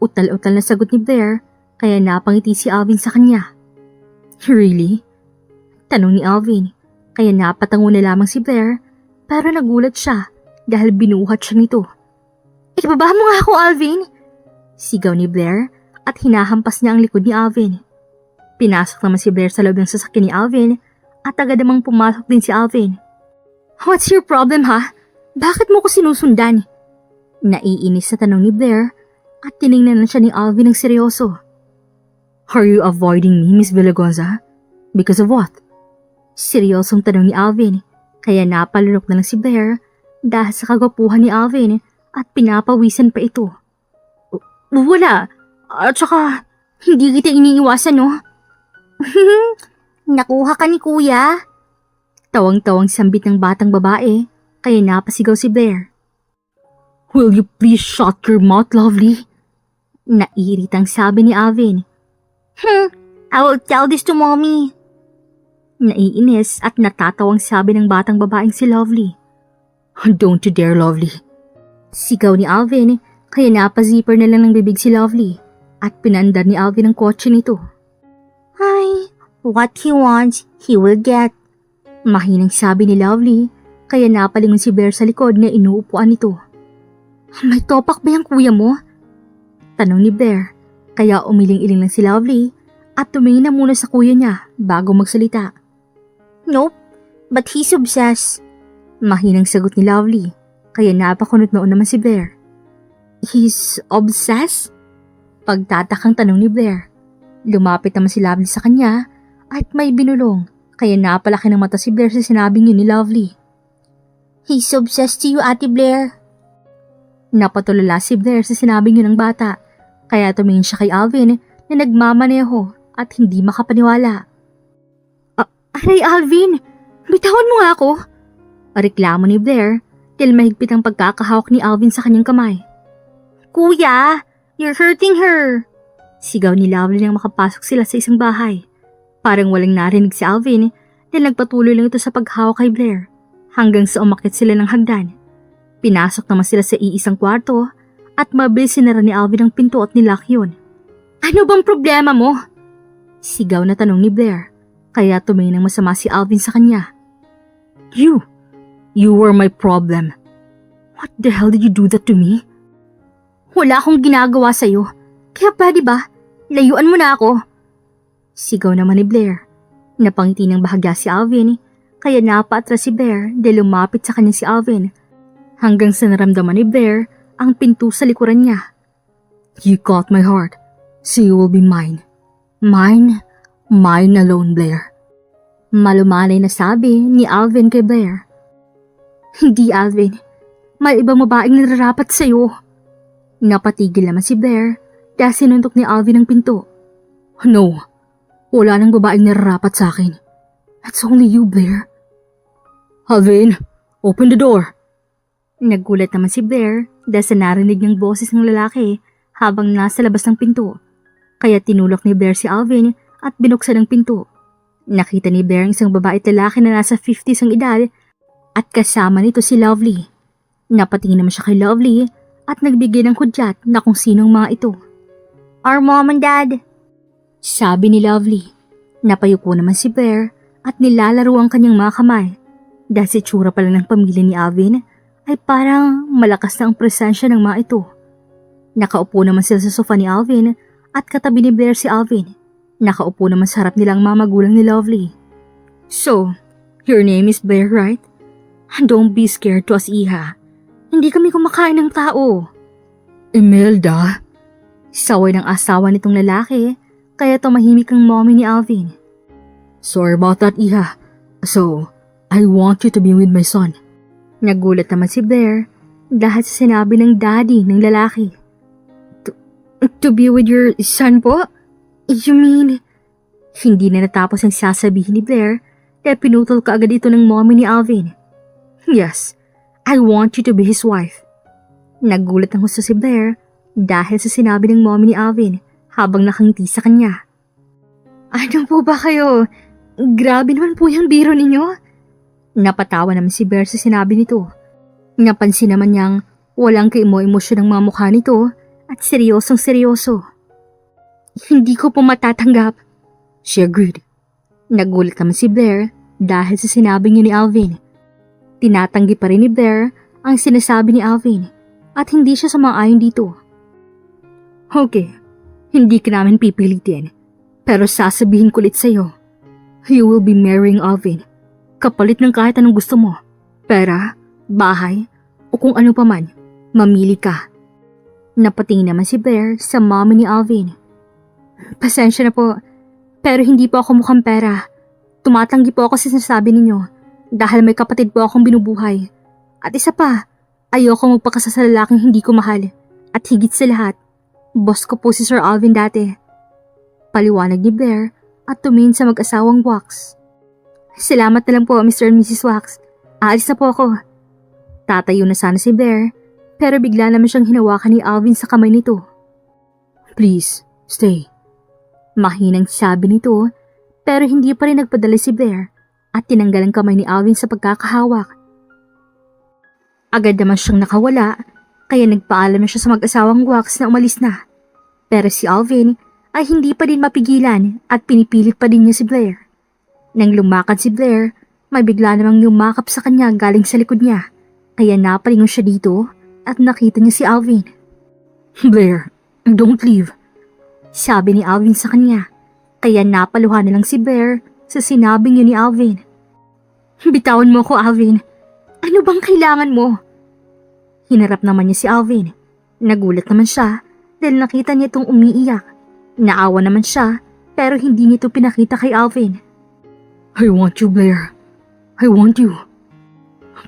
Utal-utal na sagot ni Blair, kaya napangiti si Alvin sa kanya. Really? Tanong ni Alvin, kaya napatango na lamang si Blair, pero nagulat siya dahil binuhat siya nito. Ibaba mo nga ako, Alvin! Sigaw ni Blair at hinahampas niya ang likod ni Alvin. Pinasok naman si Blair sa loob ng sasakyan ni Alvin at agad namang pumasok din si Alvin. What's your problem, ha? Bakit mo ko sinusundan? Naiinis sa tanong ni Blair at tiningnan na siya ni Alvin ng seryoso. Are you avoiding me, Miss Villagonza? Because of what? Seryosong tanong ni Alvin, kaya napalunok na lang si Blair dahil sa kagwapuhan ni Alvin at pinapawisan pa ito. Wala. At saka, hindi kita iniiwasan, no? Nakuha ka ni kuya? Tawang-tawang sambit ng batang babae, kaya napasigaw si Blair. Will you please shut your mouth, Lovely? Naiiritang sabi ni Alvin. I will tell this to mommy. Naiinis at natatawang sabi ng batang babaeng si Lovely. Don't you dare, Lovely. Sigaw ni Alvin, kaya napazipper na lang ng bibig si Lovely at pinandar ni Alvin ang kotse nito. Ay, what he wants, he will get. Mahinang sabi ni Lovely, kaya napalingon si Blair sa likod na inuupuan nito. May topak ba yung kuya mo? Tanong ni Blair, kaya umiling-iling lang si Lovely at tumingin na muna sa kuya niya bago magsalita. Nope, but he's obsessed. Mahinang sagot ni Lovely, kaya napakunot noon naman si Blair. He's obsessed? Pagtatakang tanong ni Blair. Lumapit naman si Lovely sa kanya at may binulong, kaya napalaki ng mata si Blair sa sinabing yun ni Lovely. He's obsessed to you, Ate Blair. Napatulala si Blair sa sinabing yun ng bata, kaya tumingin siya kay Alvin na nagmamaneho at hindi makapaniwala. Aray Alvin, bitawan mo nga ako. Reklamo ni Blair dahil mahigpit ang pagkakahawak ni Alvin sa kanyang kamay. Kuya, you're hurting her. Sigaw ni Lovely nang makapasok sila sa isang bahay. Parang walang narinig si Alvin dahil nagpatuloy lang ito sa paghawak kay Blair hanggang sa umakyat sila ng hagdan. Pinasok naman sila sa iisang kwarto at mabilis sinara ni Alvin ang pinto at nilock yun. Ano bang problema mo? Sigaw na tanong ni Blair, kaya tumingin ng masama si Alvin sa kanya. You were my problem. What the hell did you do that to me? Wala akong ginagawa sa'yo, kaya pwede ba, layuan mo na ako. Sigaw naman ni Blair. Napangiti ng bahagya si Alvin, kaya napaatras si Blair dahil lumapit sa kanya si Alvin. Hanggang sa naramdaman ni Blair ang pinto sa likuran niya. You caught my heart, so you will be mine. Mine alone, Blair. Malumanay na sabi ni Alvin kay Blair. Hindi, Alvin. May ibang babaeng nararapat sa'yo. Napatigil naman si Blair dahil sinuntok ni Alvin ang pinto. No, wala nang babaeng nararapat sa akin. It's only you, Blair. Alvin, open the door. Naggulat naman si Blair dahil sa narinig niyang boses ng lalaki habang nasa labas ng pinto. Kaya tinulak ni Blair si Alvin at binuksan ang pinto. Nakita ni Blair ang isang babae at lalaki na nasa 50s ang edad at kasama nito si Lovely. Napatingin naman siya kay Lovely at nagbigay ng hudyat na kung sinong mga ito. Our mom and dad. Sabi ni Lovely. Napayuko naman si Blair at nilalaro ang kanyang mga kamay. Dahil si tsura pala ng pamilya ni Alvin ay parang malakas na ang presensya ng mga ito. Nakaupo naman sila sa sofa ni Alvin at katabi ni Blair si Alvin. Nakaupo naman sa harap nila ang mga magulang ni Lovely. So, your name is Blair, right? Don't be scared to us, Iha. Hindi kami kumakain ng tao. Imelda? Saway ng asawa nitong lalaki, kaya tumahimik ang mommy ni Alvin. Sorry about that, Iha. So, I want you to be with my son. Nagulat naman si Blair dahil sa sinabi ng daddy ng lalaki. To be with your son po? You mean? Hindi na natapos ang sasabihin ni Blair dahil pinutol ka agad ito ng mommy ni Alvin. Yes, I want you to be his wife. Nagulat ang husto si Blair dahil sa sinabi ng mommy ni Alvin habang nakangiti sa kanya. Ano po ba kayo? Grabe naman po yung biro ninyo. Napatawa naman si Blair sa sinabi nito. Napansin naman niyang walang kaimo-emosyon ng mga mukha nito at seryosong seryoso. Hindi ko po matatanggap. She agreed. Nagulat naman si Blair dahil sa sinabi niya ni Alvin. Tinatanggi pa rin ni Blair ang sinasabi ni Alvin at hindi siya sumang-ayon dito. Okay, hindi ka namin pipilitin pero sasabihin ko ulit sa'yo. You will be marrying Alvin. Kapalit ng kahit anong gusto mo. Pera, bahay, o kung ano pa man, mamili ka. Napatingin naman si Blair sa mommy ni Alvin. Pasensya na po, pero hindi po ako mukhang pera. Tumatanggi po ako sa sinasabi ninyo dahil may kapatid po akong binubuhay. At isa pa, ayoko magpakasal sa lalaking hindi ko mahal. At higit sa lahat, boss ko po si Sir Alvin dati. Paliwanag ni Blair at tumingin sa mag-asawang Wax. Salamat na lang po, Mr. and Mrs. Wax. Aalis na po ako. Tatayo na sana si Blair, pero bigla naman siyang hinawakan ni Alvin sa kamay nito. Please, stay. Mahinang sabi nito, pero hindi pa rin nagpadala si Blair at tinanggal ang kamay ni Alvin sa pagkakahawak. Agad naman siyang nakawala, kaya nagpaalam na siya sa mag-asawang Wax na umalis na. Pero si Alvin ay hindi pa din mapigilan at pinipilit pa din niya si Blair. Nang lumakad si Blair, may bigla namang yumakap sa kanya galing sa likod niya, kaya napalingon siya dito at nakita niya si Alvin. Blair, don't leave, sabi ni Alvin sa kanya, kaya napaluhan na lang si Blair sa sinabing yun ni Alvin. Bitawan mo ko, Alvin. Ano bang kailangan mo? Hinarap naman niya si Alvin. Nagulat naman siya dahil nakita niya itong umiiyak. Naawa naman siya pero hindi niya ito pinakita kay Alvin. I want you, Blair. I want you.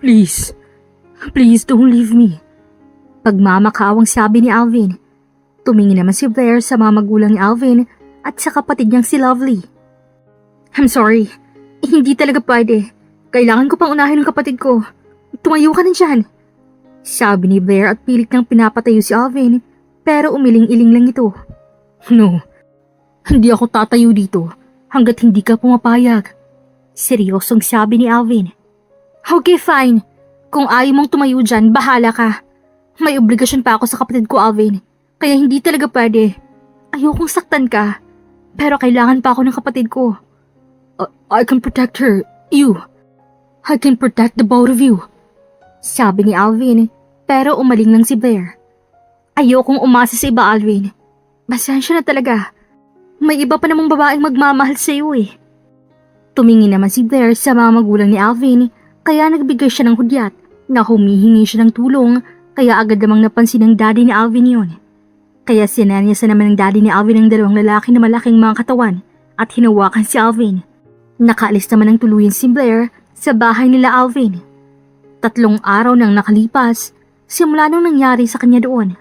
Please. Please don't leave me. Pagmamakaawang sabi ni Alvin. Tumingin naman si Blair sa mga magulang ni Alvin at sa kapatid niyang si Lovely. I'm sorry. Hindi talaga pwede. Kailangan ko pang unahin ang kapatid ko. Tumayo ka na dyan. Sabi ni Blair at pilit niyang pinapatayo si Alvin pero umiling-iling lang ito. No, hindi ako tatayo dito hanggat hindi ka pumapayag. Seryosong sabi ni Alvin. Okay, fine. Kung ayaw mong tumayo dyan, bahala ka. May obligasyon pa ako sa kapatid ko, Alvin. Kaya hindi talaga pwede. Ayokong saktan ka. Pero kailangan pa ako ng kapatid ko. I can protect her. You. I can protect the both of you. Sabi ni Alvin, pero umaling lang si Blair. Ayokong umasa sa iba, Alvin. Pasensya na talaga. May iba pa namang babaeng magmamahal sa iyo eh. Tumingin naman si Blair sa mga magulang ni Alvin, kaya nagbigay siya ng hudyat na humihingi siya ng tulong, kaya agad namang napansin ng daddy ni Alvin yon. Kaya sinanyasan naman ng daddy ni Alvin ang dalawang lalaki na malaking mga katawan at hinawakan si Alvin. Nakaalis naman ng tuluyan si Blair sa bahay nila Alvin. 3 araw nang nakalipas, simula nung nangyari sa kanya doon.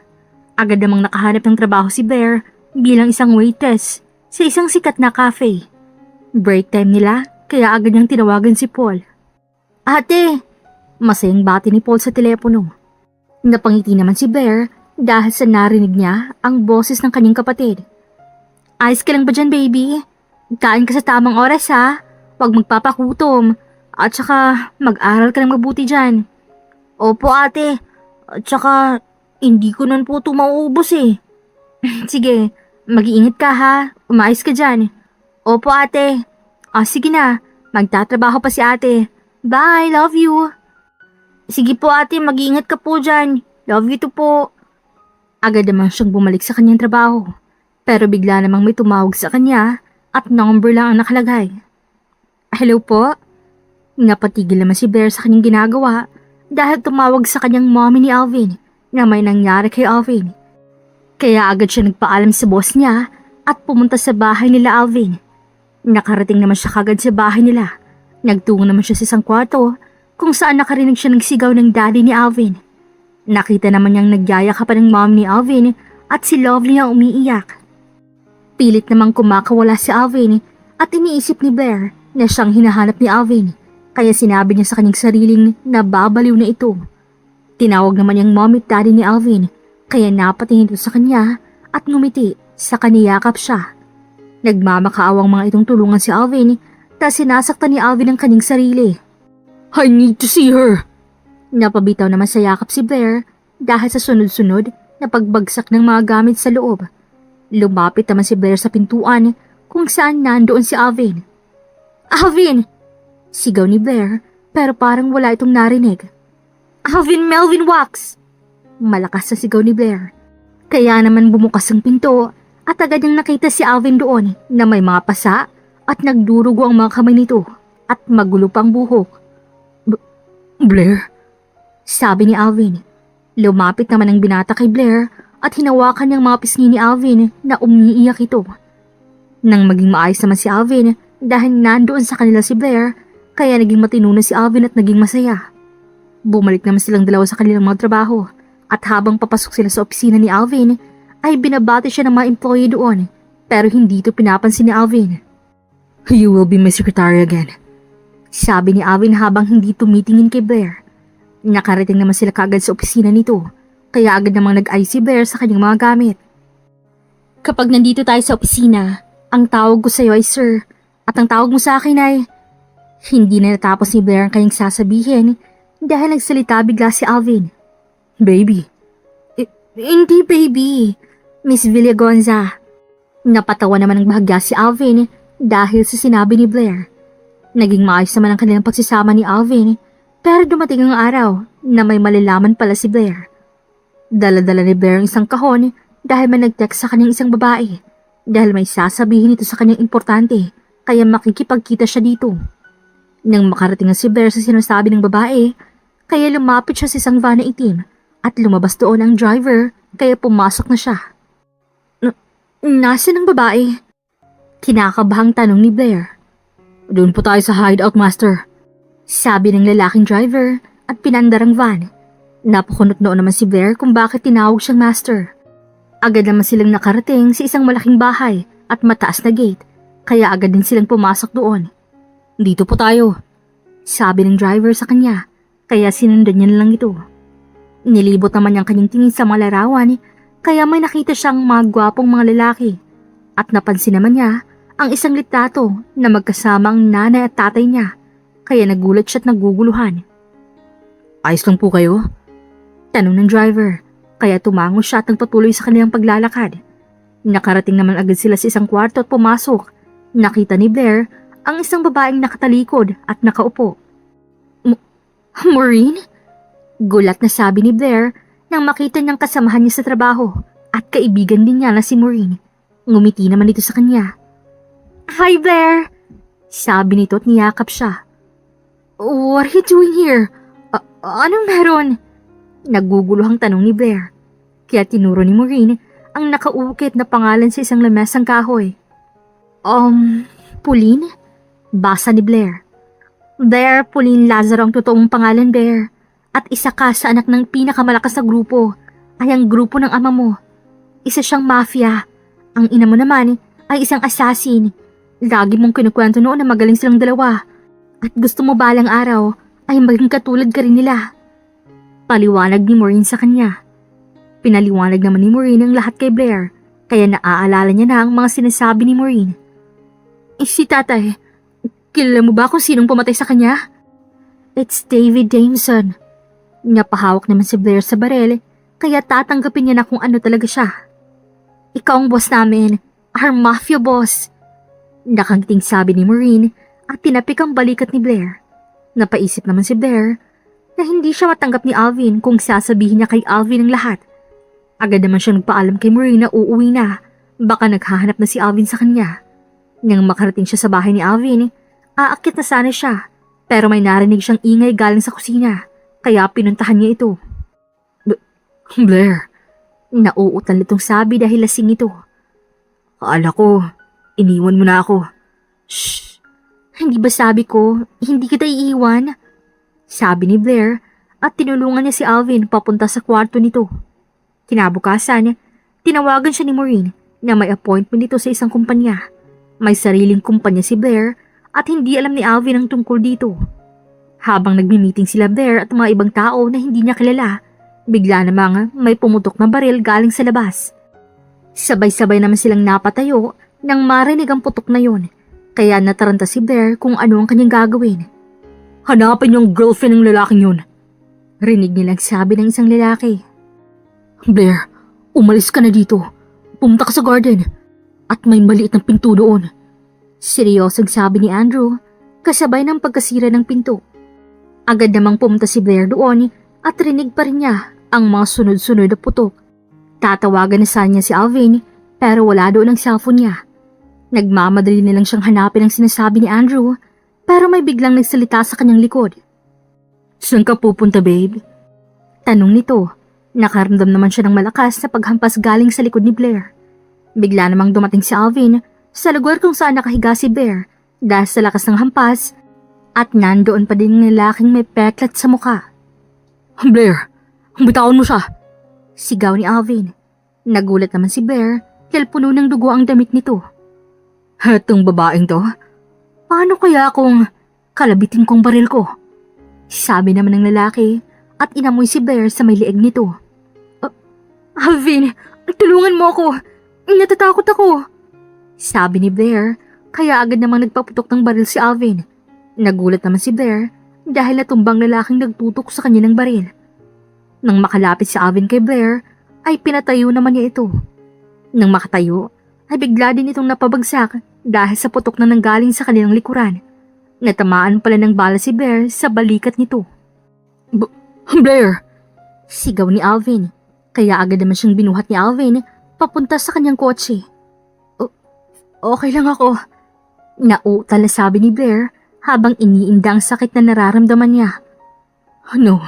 Agad namang nakahanap ng trabaho si Blair bilang isang waitress sa isang sikat na cafe. Break time nila, kaya agad niyang tinawagan si Paul. Ate! Masayang bati ni Paul sa telepono. Napangiti naman si Blair dahil sa narinig niya ang boses ng kanyang kapatid. Ayos ka lang ba dyan, baby? Kain ka sa tamang oras, ha? Huwag magpapakutom. At saka, mag-aral ka lang mabuti dyan. Opo, ate. At saka, hindi ko nun po ito mauubos eh. Sige, mag-iingat ka ha. Umayos ka dyan. Opo, ate. Sige na. Magtatrabaho pa si ate. Bye, love you. Sige po, ate. Mag-iingat ka po dyan. Love you too po. Agad naman siyang bumalik sa kanyang trabaho. Pero bigla namang may tumawag sa kanya at number lang ang nakalagay. Hello po? Napatigil naman si Blair sa kanyang ginagawa dahil tumawag sa kanyang mommy ni Alvin na may nangyari kay Alvin. Kaya agad siya nagpaalam sa boss niya at pumunta sa bahay nila Alvin. Nakarating naman siya kagad sa bahay nila. Nagtungo naman siya sa isang kwarto kung saan nakarinig siya ng sigaw ng daddy ni Alvin. Nakita naman niyang nagyayakapan ng mom ni Alvin at si Lovely na umiiyak. Pilit namang kumakawala si Alvin at iniisip ni Blair na siyang hinahanap ni Alvin. Kaya sinabi niya sa kanyang sariling na babaliw na ito. Tinawag naman niyang mom at daddy ni Alvin, kaya napatingin ito sa kanya at ngumiti sa kaniyakap siya. Nagmamakaawang mga itong tulungan si Alvin, tapos sinasaktan ni Alvin ang kanyang sarili. I need to see her! Napabitaw naman sa yakap si Blair dahil sa sunod-sunod na pagbagsak ng mga gamit sa loob. Lumapit naman si Blair sa pintuan kung saan nandoon si Alvin. Alvin! Sigaw ni Blair pero parang wala itong narinig. Alvin Melvin Wax! Malakas na sigaw ni Blair. Kaya naman bumukas ang pinto at agad niyang nakita si Alvin doon na may mga pasa at nagdurugo ang mga kamay nito at magulo pang buhok. Blair? Sabi ni Alvin. Lumapit naman ang binata kay Blair at hinawakan niyang mga pisngi ni Alvin na umiiyak ito. Nang maging maayos naman si Alvin dahil nandoon sa kanila si Blair, kaya naging matino na si Alvin at naging masaya. Bumalik naman silang dalawa sa kanilang mga trabaho at habang papasok sila sa opisina ni Alvin, ay binabati siya ng mga employee doon pero hindi ito pinapansin ni Alvin. You will be my secretary again, sabi ni Alvin habang hindi tumitingin kay Blair. Nakarating naman sila kaagad sa opisina nito, kaya agad namang nag-ayos si Blair sa kanyang mga gamit. Kapag nandito tayo sa opisina, ang tawag ko sa'yo ay sir, at ang tawag mo sa akin ay... Hindi na natapos ni Blair ang kanyang sasabihin dahil nagsalita bigla si Alvin. Baby. Hindi baby, Miss Villagonza. Napatawa naman ng bahagya si Alvin dahil sa sinabi ni Blair. Naging maayos naman ang kanilang pagsasama ni Alvin, pero dumating ang araw na may malalaman pala si Blair. Dala-dala ni Blair ang isang kahon dahil may nag-text sa kanyang isang babae dahil may sasabihin ito sa kanyang importante kaya makikipagkita siya dito. Nang makarating na si Blair sa sinasabi ng babae, kaya lumapit siya sa isang van na itim at lumabas doon ang driver kaya pumasok na siya. Nasaan ang babae? Kinakabahang tanong ni Blair. Doon po tayo sa hideout, master. Sabi ng lalaking driver at pinandar ang van. Napakunot noon naman si Blair kung bakit tinawag siyang master. Agad naman silang nakarating sa isang malaking bahay at mataas na gate, kaya agad din silang pumasok doon. Dito po tayo. Sabi ng driver sa kanya, kaya sinundan niya na lang ito. Nilibot naman niyang kanyang tingin sa mga larawan, kaya may nakita siyang mga gwapong mga lalaki. At napansin naman niya ang isang litrato na magkasama ang nanay at tatay niya, kaya nagulat siya at naguguluhan. Ayos lang po kayo? Tanong ng driver, kaya tumango siya at nagpatuloy sa kanilang paglalakad. Nakarating naman agad sila sa isang kwarto at pumasok. Nakita ni Blair ang isang babaeng nakatalikod at nakaupo. Maureen? Gulat na sabi ni Blair nang makita niyang kasamahan niya sa trabaho at kaibigan din niya na si Maureen. Ngumiti naman ito sa kanya. Hi Blair! Sabi nito at niyakap siya. What are you doing here? Anong meron? Naguguluhang tanong ni Blair. Kaya tinuro ni Maureen ang nakaukit na pangalan sa isang lamesang kahoy. Pauline? Basa ni Blair. Blair Pauline Lazaro ang totoong pangalan, Blair. At isa ka sa anak ng pinakamalakas na grupo, ay ang grupo ng ama mo. Isa siyang mafia. Ang ina mo naman ay isang assassin. Lagi mong kinukwento noon na magaling silang dalawa. At gusto mo balang araw ay maging katulad ka rin nila. Paliwanag ni Maureen sa kanya. Pinaliwanag naman ni Maureen ang lahat kay Blair, kaya naaalala niya na ang mga sinasabi ni Maureen. Si tatay, kilala mo ba kung sinong pumatay sa kanya? It's David Jameson. Napahawak naman si Blair sa barel, kaya tatanggapin niya na kung ano talaga siya. Ikaw ang boss namin, our mafia boss. Nakangiting sabi ni Maureen at tinapik ang balikat ni Blair. Napaisip naman si Blair na hindi siya matanggap ni Alvin kung sasabihin niya kay Alvin ang lahat. Agad naman siya nagpaalam kay Maureen na uuwi na, baka naghahanap na si Alvin sa kanya. Nang makarating siya sa bahay ni Alvin, aakit na sana siya, pero may narinig siyang ingay galing sa kusina, kaya pinuntahan niya ito. Blair. Nauutal itong sabi dahil lasing ito. Akala ko, iniwan mo na ako. Shh! Hindi ba sabi ko, hindi kita iiwan? Sabi ni Blair at tinulungan niya si Alvin papunta sa kwarto nito. Kinabukasan, tinawagan siya ni Maureen na may appointment dito sa isang kumpanya. May sariling kumpanya si Blair at hindi alam ni Alvin ang tungkol dito. Habang nagmi-meeting sila Blair at mga ibang tao na hindi niya kilala, bigla namang may pumutok na baril galing sa labas. Sabay-sabay naman silang napatayo nang marinig ang putok na yon, kaya nataranta si Blair kung ano ang kanyang gagawin. Hanapin yung girlfriend ng lalaking yun. Rinig nilang sabi ng isang lalaki. Blair, umalis ka na dito. Pumunta ka sa garden. At may maliit na pinto doon. Seryosong sabi ni Andrew, kasabay ng pagkasira ng pinto. Agad namang pumunta si Blair doon at rinig pa rin niya ang mga sunod-sunod na putok. Tatawagan na sana niya si Alvin pero wala doon ang cellphone niya. Nagmamadali nilang siyang hanapin ang sinasabi ni Andrew pero may biglang nagsalita sa kanyang likod. Saan ka pupunta, babe? Tanong nito. Nakaramdam naman siya ng malakas na paghampas galing sa likod ni Blair. Bigla namang dumating si Alvin sa lugar kung saan nakahiga si Blair dahil sa lakas ng hampas at nandoon pa din ng lalaking may peklat sa mukha. Blair, bitawan mo siya! Sigaw ni Alvin. Nagulat naman si Blair dahil puno ng dugo ang damit nito. Etong babaeng to? Paano kaya kung kalabitin kong baril ko? Sabi naman ng lalaki at inamoy si Blair sa may leeg nito. Alvin, tulungan mo ako. Natatakot ako. Sabi ni Blair, kaya agad namang nagpaputok ng baril si Alvin. Nagulat naman si Blair dahil natumbang lalaking nagtutok sa kanya ng baril. Nang makalapit si Alvin kay Blair, ay pinatayo naman niya ito. Nang makatayo, ay bigla din itong napabagsak dahil sa putok na nanggaling sa kanilang likuran. Natamaan pala ng bala si Blair sa balikat nito. Blair! Sigaw ni Alvin, kaya agad naman siyang binuhat ni Alvin papunta sa kanyang kotse. Okay lang ako. Nauutal na sabi ni Blair habang iniinda ang sakit na nararamdaman niya. No,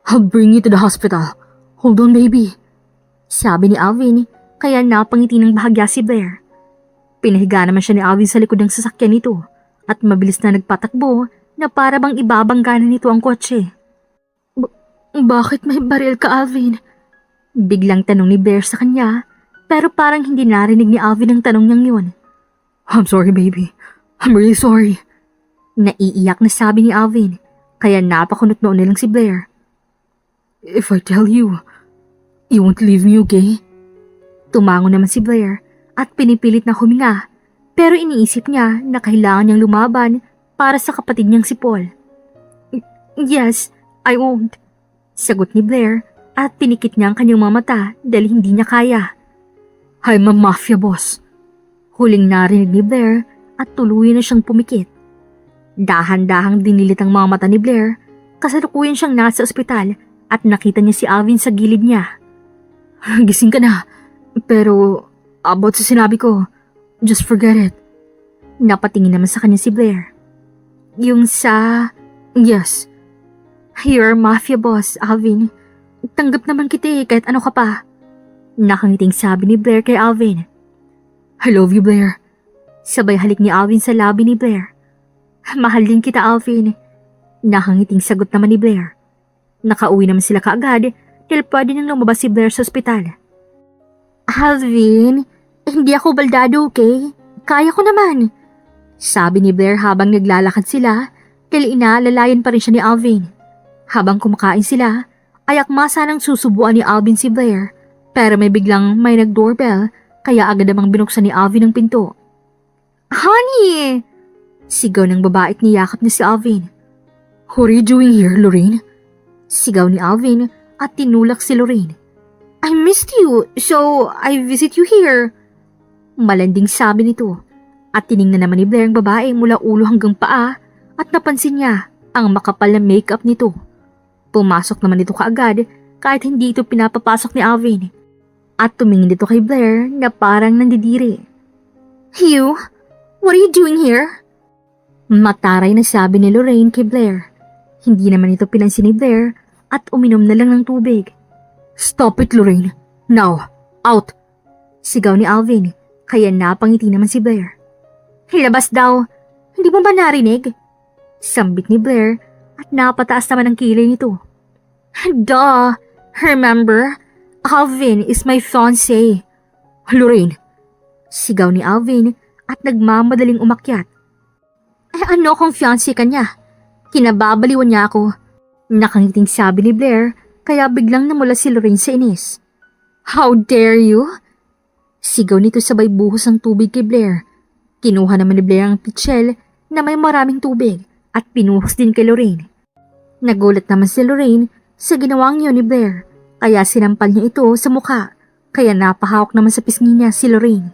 I'll bring you to the hospital. Hold on, baby. Sabi ni Alvin, kaya napangiti ng bahagya si Blair. Pinahiga naman siya ni Alvin sa likod ng sasakyan nito at mabilis na nagpatakbo na para bang ibabangga na nito ang kotse. Bakit may baril ka, Alvin? Biglang tanong ni Blair sa kanya, pero parang hindi narinig ni Alvin ang tanong niyang yun. I'm sorry, baby. I'm really sorry. Naiiyak na sabi ni Alvin, kaya napakunot noon nilang si Blair. If I tell you, you won't leave me, okay? Tumango naman si Blair at pinipilit na huminga, pero iniisip niya na kailangan niyang lumaban para sa kapatid niyang si Paul. Yes, I won't. Sagot ni Blair at pinikit niya ang kanyang mga mata dahil hindi niya kaya. I'm a mafia boss. Huling narinig ni Blair at tuluyan na siyang pumikit. Dahan-dahang dinilit ang mga mata ni Blair, kasalukuyan siyang nasa ospital at nakita niya si Alvin sa gilid niya. Gising ka na, pero about sa sinabi ko, just forget it. Napatingin naman sa kanya si Blair. Yung sa... Yes. You're a mafia boss, Alvin. Tanggap naman kita kahit ano ka pa. Nakangiting sabi ni Blair kay Alvin. I love you, Blair. Sabay halik ni Alvin sa labi ni Blair. Mahal din kita, Alvin. Nakangiting sagot naman ni Blair. Nakauwi naman sila kaagad dahil pwede nang lumabas si Blair sa ospital. Alvin, hindi ako baldado, okay? Kaya ko naman. Sabi ni Blair habang naglalakad sila dahil inaalalayan pa rin siya ni Alvin. Habang kumakain sila, ay akma sanang susubuan ni Alvin si Blair, pero may nag-doorbell kaya agad namang binuksan ni Alvin ang pinto. Honey! Sigaw ng babae at niyakap niya si Alvin. What are you doing here, Lorraine? Sigaw ni Alvin at tinulak si Lorraine. I missed you, so I visit you here. Malanding sabi nito at tiningnan naman ni Blair ang babae mula ulo hanggang paa at napansin niya ang makapal na makeup nito. Pumasok naman ito kaagad kahit hindi ito pinapapasok ni Alvin at tumingin dito kay Blair na parang nandidiri. You, what are you doing here? Mataray na sabi ni Lorraine kay Blair. Hindi naman ito pinansin ni Blair at uminom na lang ng tubig. Stop it, Lorraine. Now, out! Sigaw ni Alvin, kaya napangiti naman si Blair. Labas daw, hindi mo ba narinig? Sambit ni Blair at napataas naman ang kilay nito. Duh! Remember? Alvin is my fiancé. Lorraine! Sigaw ni Alvin at nagmamadaling umakyat. Ano kung fiancé ka niya? Kinababaliwan niya ako. Nakangiting sabi ni Blair kaya biglang namula si Lorraine sa inis. How dare you? Sigaw nito sabay buhos ng tubig kay Blair. Kinuha naman ni Blair ang pitchel na may maraming tubig at pinuhos din kay Lorraine. Nagulat naman si Lorraine sa ginawang yun ni Blair kaya sinampal niya ito sa mukha kaya napahawak naman sa pisngi niya si Lorraine.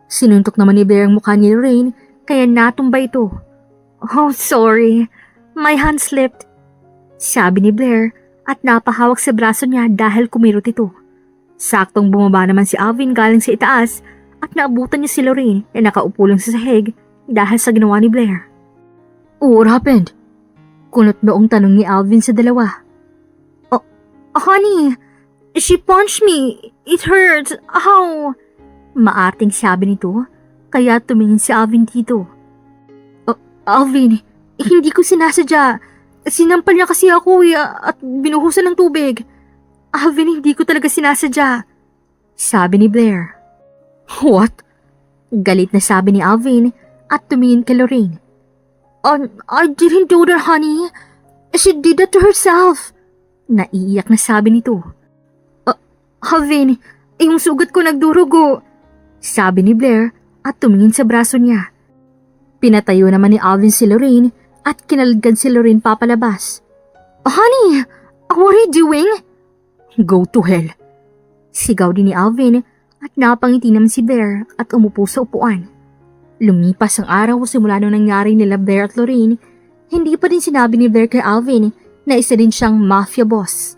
Sinuntok naman ni Blair ang mukha ni Lorraine kaya natumba ito. Oh, sorry. My hand slipped. Sabi ni Blair at napahawak sa braso niya dahil kumirot ito. Saktong bumaba naman si Alvin galing sa itaas at naabutan niya si Lorraine na nakaupo lang sa sahig dahil sa ginawa ni Blair. What happened? Kunot noong tanong ni Alvin sa dalawa. Oh, honey, she punched me. It hurts. Ow! Maarting sabi nito, kaya tumingin si Alvin dito. Alvin, hindi ko sinasadya. Sinampal niya kasi ako at binuhusan ng tubig. Alvin, hindi ko talaga sinasadya. Sabi ni Blair. What? Galit na sabi ni Alvin at tumingin kay Lorraine. I didn't do that, honey. She did that to herself. Naiiyak na sabi nito. Alvin, yung sugat ko nagdurugo. Sabi ni Blair at tumingin sa braso niya. Pinatayo naman ni Alvin si Lorraine at kinaladkad si Lorraine papalabas. Honey, what are you doing? Go to hell. Sigaw din ni Alvin at napangiti naman si Blair at umupo sa upuan. Lumipas ang araw simula nung nangyari nila Blair at Lorraine, hindi pa din sinabi ni Blair kay Alvin na isa din siyang mafia boss.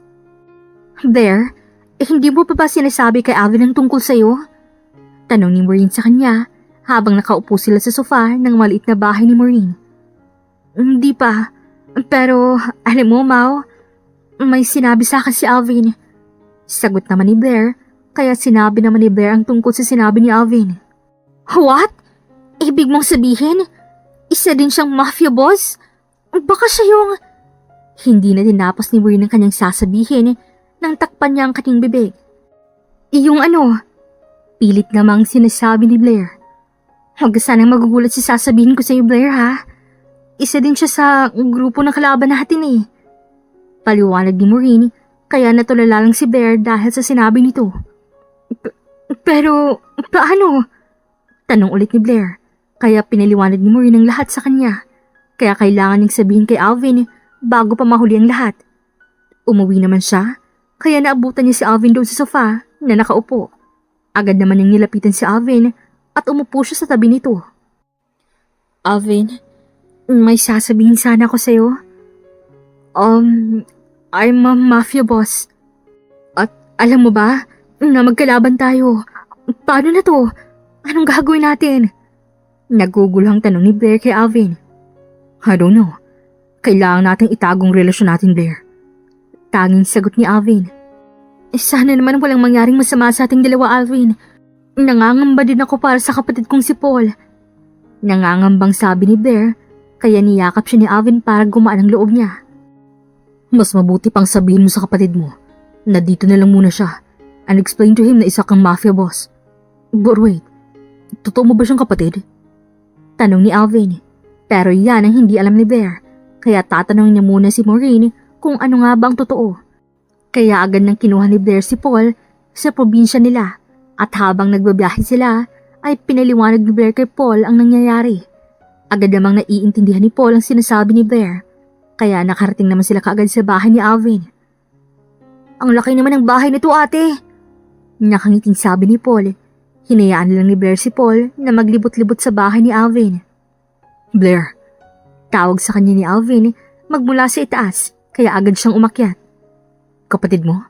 Blair, hindi mo pa ba sinasabi kay Alvin ang tungkol sa'yo? Tanong ni Maureen sa kanya habang nakaupo sila sa sofa ng maliit na bahay ni Maureen. Hindi pa, pero alam mo, Mau, may sinabi sa akin si Alvin. Sagot naman ni Blair, kaya sinabi naman ni Blair ang tungkol sa sinabi ni Alvin. What? Ibig mong sabihin, isa din siyang mafia boss? Baka siya yung... Hindi na tinapos ni Maureen ang kanyang sasabihin nang takpan niya ang kanyang bibig. Yung ano? Pilit namang sinasabi ni Blair. Huwag ka sanang magugulat sa sasabihin ko sa iyo, Blair, ha? Isa din siya sa grupo ng kalaban natin eh. Paliwanag ni Maureen, kaya natulala lang si Blair dahil sa sinabi nito. Pero, paano? Tanong ulit ni Blair, kaya pinaliwanag ni Maureen ang lahat sa kanya. Kaya kailangan niyang sabihin kay Alvin bago pa mahuli ang lahat. Umuwi naman siya, kaya naabutan niya si Alvin doon sa sofa na nakaupo. Agad naman niyang nilapitan si Alvin at umupo siya sa tabi nito. Alvin, may sasabihin sana ako sa'yo. I'm a mafia boss. At alam mo ba na magkalaban tayo? Paano na to? Anong gagawin natin? Naguguluhang tanong ni Blair kay Alvin. I don't know. Kailangan nating itagong relasyon natin, Blair. Tanging sagot ni Alvin. Sana naman walang mangyaring masama sa ating dalawa, Alvin. Nangangamba din ako para sa kapatid kong si Paul. Nangangambang sabi ni Blair, kaya niyakap siya ni Alvin para gumaan ang loob niya. Mas mabuti pang sabihin mo sa kapatid mo na dito na lang muna siya and explain to him na isa kang mafia boss. But wait, totoo mo ba siyang kapatid? Tanong ni Alvin, pero yan ang hindi alam ni Blair, kaya tatanungin niya muna si Maureen kung ano nga ba ang totoo. Kaya agad nang kinuha ni Blair si Paul sa probinsya nila at habang nagbabiyahe sila ay pinaliwanag ni Blair kay Paul ang nangyayari. Agad namang naiintindihan ni Paul ang sinasabi ni Blair, kaya nakarating naman sila kaagad sa bahay ni Alvin. Ang laki naman ng bahay nito, ate. Nakangiting sabi ni Paul. Hinayaan lang ni Blair si Paul na maglibot-libot sa bahay ni Alvin. Blair, tawag sa kanya ni Alvin magmula sa itaas, kaya agad siyang umakyat. Kapatid mo?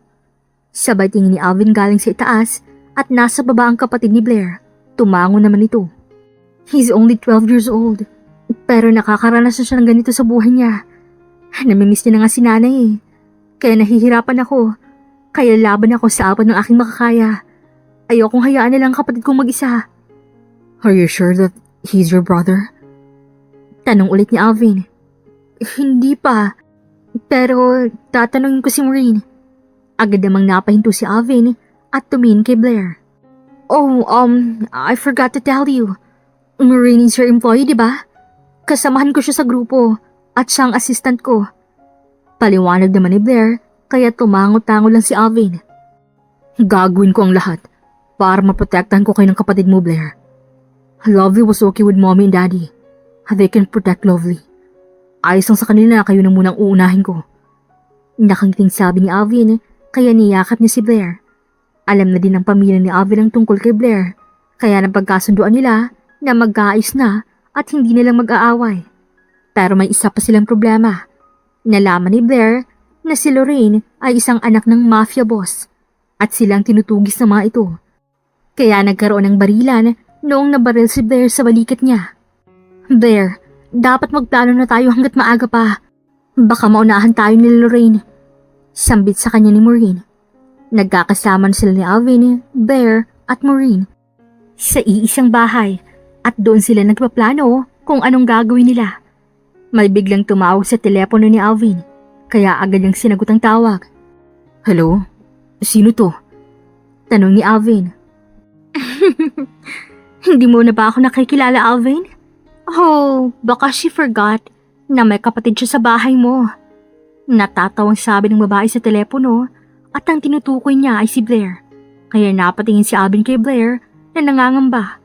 Sabay tingin ni Alvin galing sa itaas at nasa baba ang kapatid ni Blair. Tumango naman ito. He's only 12 years old, pero nakakaranas na siya ng ganito sa buhay niya. Namimiss niya na nga si nanay eh, kaya nahihirapan ako. Kaya laban ako sa apat ng aking makakaya. Ayokong hayaan na lang kapatid kong mag-isa. Are you sure that he's your brother? Tanong ulit ni Alvin. Hindi pa, pero tatanungin ko si Maureen. Agad namang napahinto si Alvin at tumingin kay Blair. Oh, I forgot to tell you. Maureen is your employee, di ba? Kasamahan ko siya sa grupo at siyang assistant ko. Paliwanag naman ni Blair, kaya tumango-tango lang si Alvin. Gagawin ko ang lahat para maprotektahan ko kayo ng kapatid mo, Blair. Lovely was okay with mommy and daddy. They can protect Lovely. Ayos lang sa kanila na kayo na munang uunahin ko. Nakangiting sabi ni Alvin, kaya niyakap niya si Blair. Alam na din ng pamilya ni Alvin ang tungkol kay Blair, kaya napagkasunduan nila na mag-aayos na at hindi nilang mag-aaway. Pero may isa pa silang problema. Nalaman ni Blair na si Lorraine ay isang anak ng mafia boss at silang tinutugis ng mga ito. Kaya nagkaroon ng barilan noong nabaril si Blair sa balikat niya. Blair, dapat magplano na tayo hanggat maaga pa. Baka maunahan tayo ni Lorraine. Sambit sa kanya ni Maureen. Nagkakasama sila ni Alvin, Blair at Maureen sa iisang bahay at doon sila nagpaplano kung anong gagawin nila. May biglang tumawag sa telepono ni Alvin, kaya agad niyang sinagot ang tawag. Hello? Sino to? Tanong ni Alvin. Hindi mo na ba ako nakikilala, Alvin? Oh, baka she forgot na may kapatid siya sa bahay mo. Natatawang sabi ng babae sa telepono at ang tinutukoy niya ay si Blair. Kaya napatingin si Alvin kay Blair na nangangamba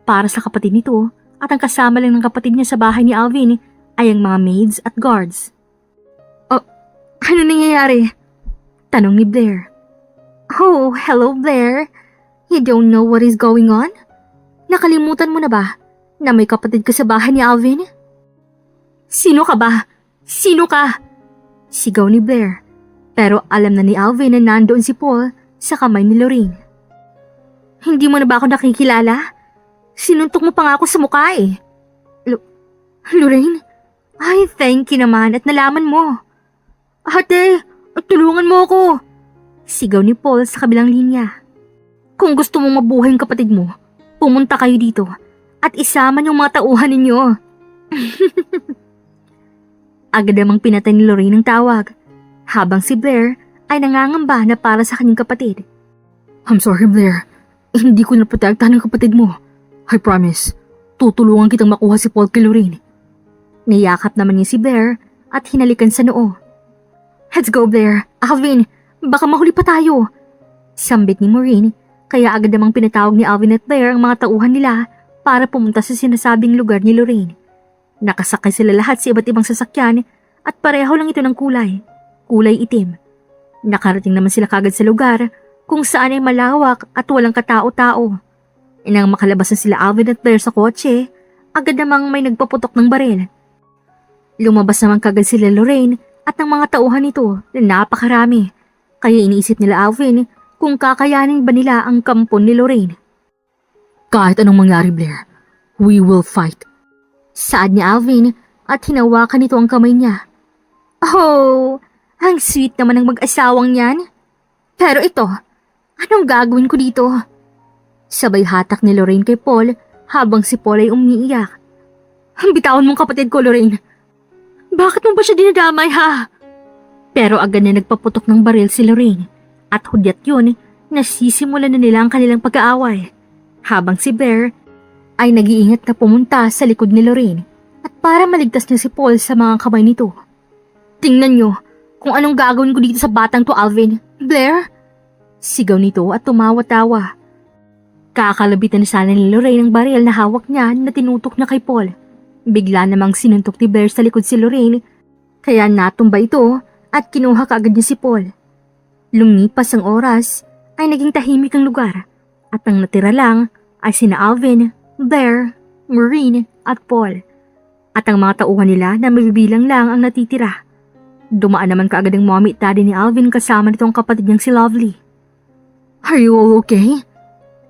para sa kapatid nito at ang kasama lang ng kapatid niya sa bahay ni Alvin ay ang mga maids at guards. "Oh, ano nangyayari?" tanong ni Blair. "Oh, hello Blair. You don't know what is going on? Nakalimutan mo na ba na may kapatid ka sa bahay ni Alvin?" "Sino ka ba? Sino ka?" sigaw ni Blair. Pero alam na ni Alvin na nandoon si Paul sa kamay ni Lorraine. "Hindi mo na ba ako nakikilala? Sinuntok mo pa nga ako sa mukha eh." "Lorraine? Ay, thank you naman at nalaman mo." "Ate, tulungan mo ako!" sigaw ni Paul sa kabilang linya. "Kung gusto mong mabuhay ang kapatid mo, pumunta kayo dito at isama niyong mga tauhan ninyo." Agad namang pinatay ni Lorraine ang tawag, habang si Blair ay nangangamba na para sa kanyang kapatid. "I'm sorry Blair, hindi ko naprotektahan ang kapatid mo. I promise, tutulungan kitang makuha si Paul kay Lorraine." Niyakap naman niya si Blair at hinalikan sa noo. "Let's go Blair, Alvin, baka mahuli pa tayo." Sambit ni Maureen, kaya agad namang pinatawag ni Alvin at Blair ang mga tauhan nila para pumunta sa sinasabing lugar ni Lorraine. Nakasakay sila lahat sa iba't ibang sasakyan at pareho lang ito ng kulay itim. Nakarating naman sila kagad sa lugar kung saan ay malawak at walang katao-tao. Nang makalabas na sila Alvin at Blair sa kotse, agad namang may nagpaputok ng baril. Lumabas naman kagad sila Lorraine at ang mga tauhan nito na napakarami, kaya iniisip nila Alvin kung kakayanin ba nila ang kampon ni Lorraine. "Kahit anong mangyari Blair, we will fight," saad ni Alvin at hinawakan nito ang kamay niya. "Oh, ang sweet naman ng mag-asawang yan. Pero ito, anong gagawin ko dito?" Sabay hatak ni Lorraine kay Paul habang si Paul ay umiiyak. "Bitawan mong kapatid ko, Lorraine. Bakit mo ba siya dinadamay ha?" Pero agad na nagpaputok ng baril si Lorraine at hudyat yun, nasisimulan na nila ang kanilang pag-aaway. Habang si Blair ay nag-iingat na pumunta sa likod ni Lorraine at para maligtas niya si Paul sa mga kamay nito. "Tingnan niyo kung anong gagawin ko dito sa batang to, Alvin. Blair?" sigaw nito at tumawa-tawa. Kakalabitan na sana ni Lorraine ang baril na hawak niya na tinutok na kay Paul. Bigla namang sinuntok ni Blair sa likod si Lorraine, kaya natumba ito at kinuha kaagad niya si Paul. Lumipas ang oras ay naging tahimik ang lugar at ang natira lang ay sina Alvin, Blair, Maureen at Paul. At ang mga tauhan nila na mabibilang lang ang natitira. Dumaan naman kaagad ang mommy at daddy ni Alvin kasama nitong kapatid niyang si Lovely. "Are you all okay?"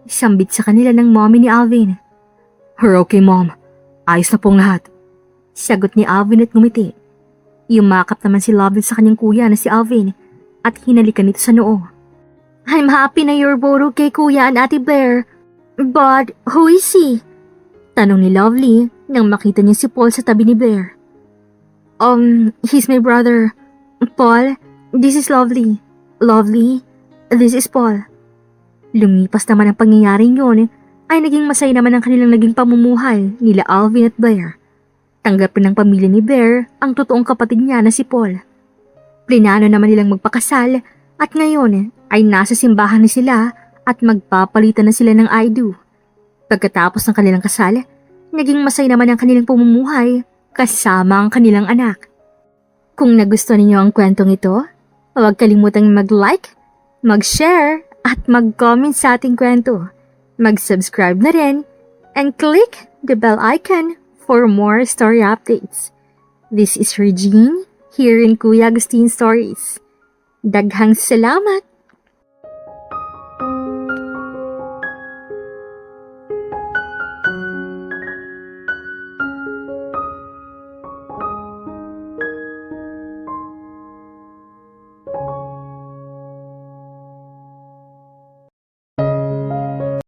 sambit sa kanila ng mommy ni Alvin. "We're okay mom, ayos na pong lahat," sagot ni Alvin at ngumiti. Yumakap naman si Lovely sa kanyang kuya na si Alvin at hinalikan nito sa noo. "I'm happy na you're both okay, kuya and ate Blair. But who is he?" tanong ni Lovely nang makita niya si Paul sa tabi ni Blair. He's my brother. Paul, this is Lovely. Lovely, this is Paul." Lumipas naman ang pangyayaring yun ay naging masaya naman ang kanilang naging pamumuhay nila Alvin at Blair. Tanggapin ng pamilya ni Blair ang totoong kapatid niya na si Paul. Plinano naman nilang magpakasal at ngayon ay nasa simbahan na sila at magpapalitan na sila ng I do. Pagkatapos ng kanilang kasal, naging masaya naman ang kanilang pamumuhay kasama ang kanilang anak. Kung nagustuhan ninyo ang kwentong ito, huwag kalimutang mag-like, mag-share at mag-comment sa ating kwento. Mag-subscribe na rin and click the bell icon for more story updates. This is Regine here in Kuya Agustin Stories. Daghang salamat!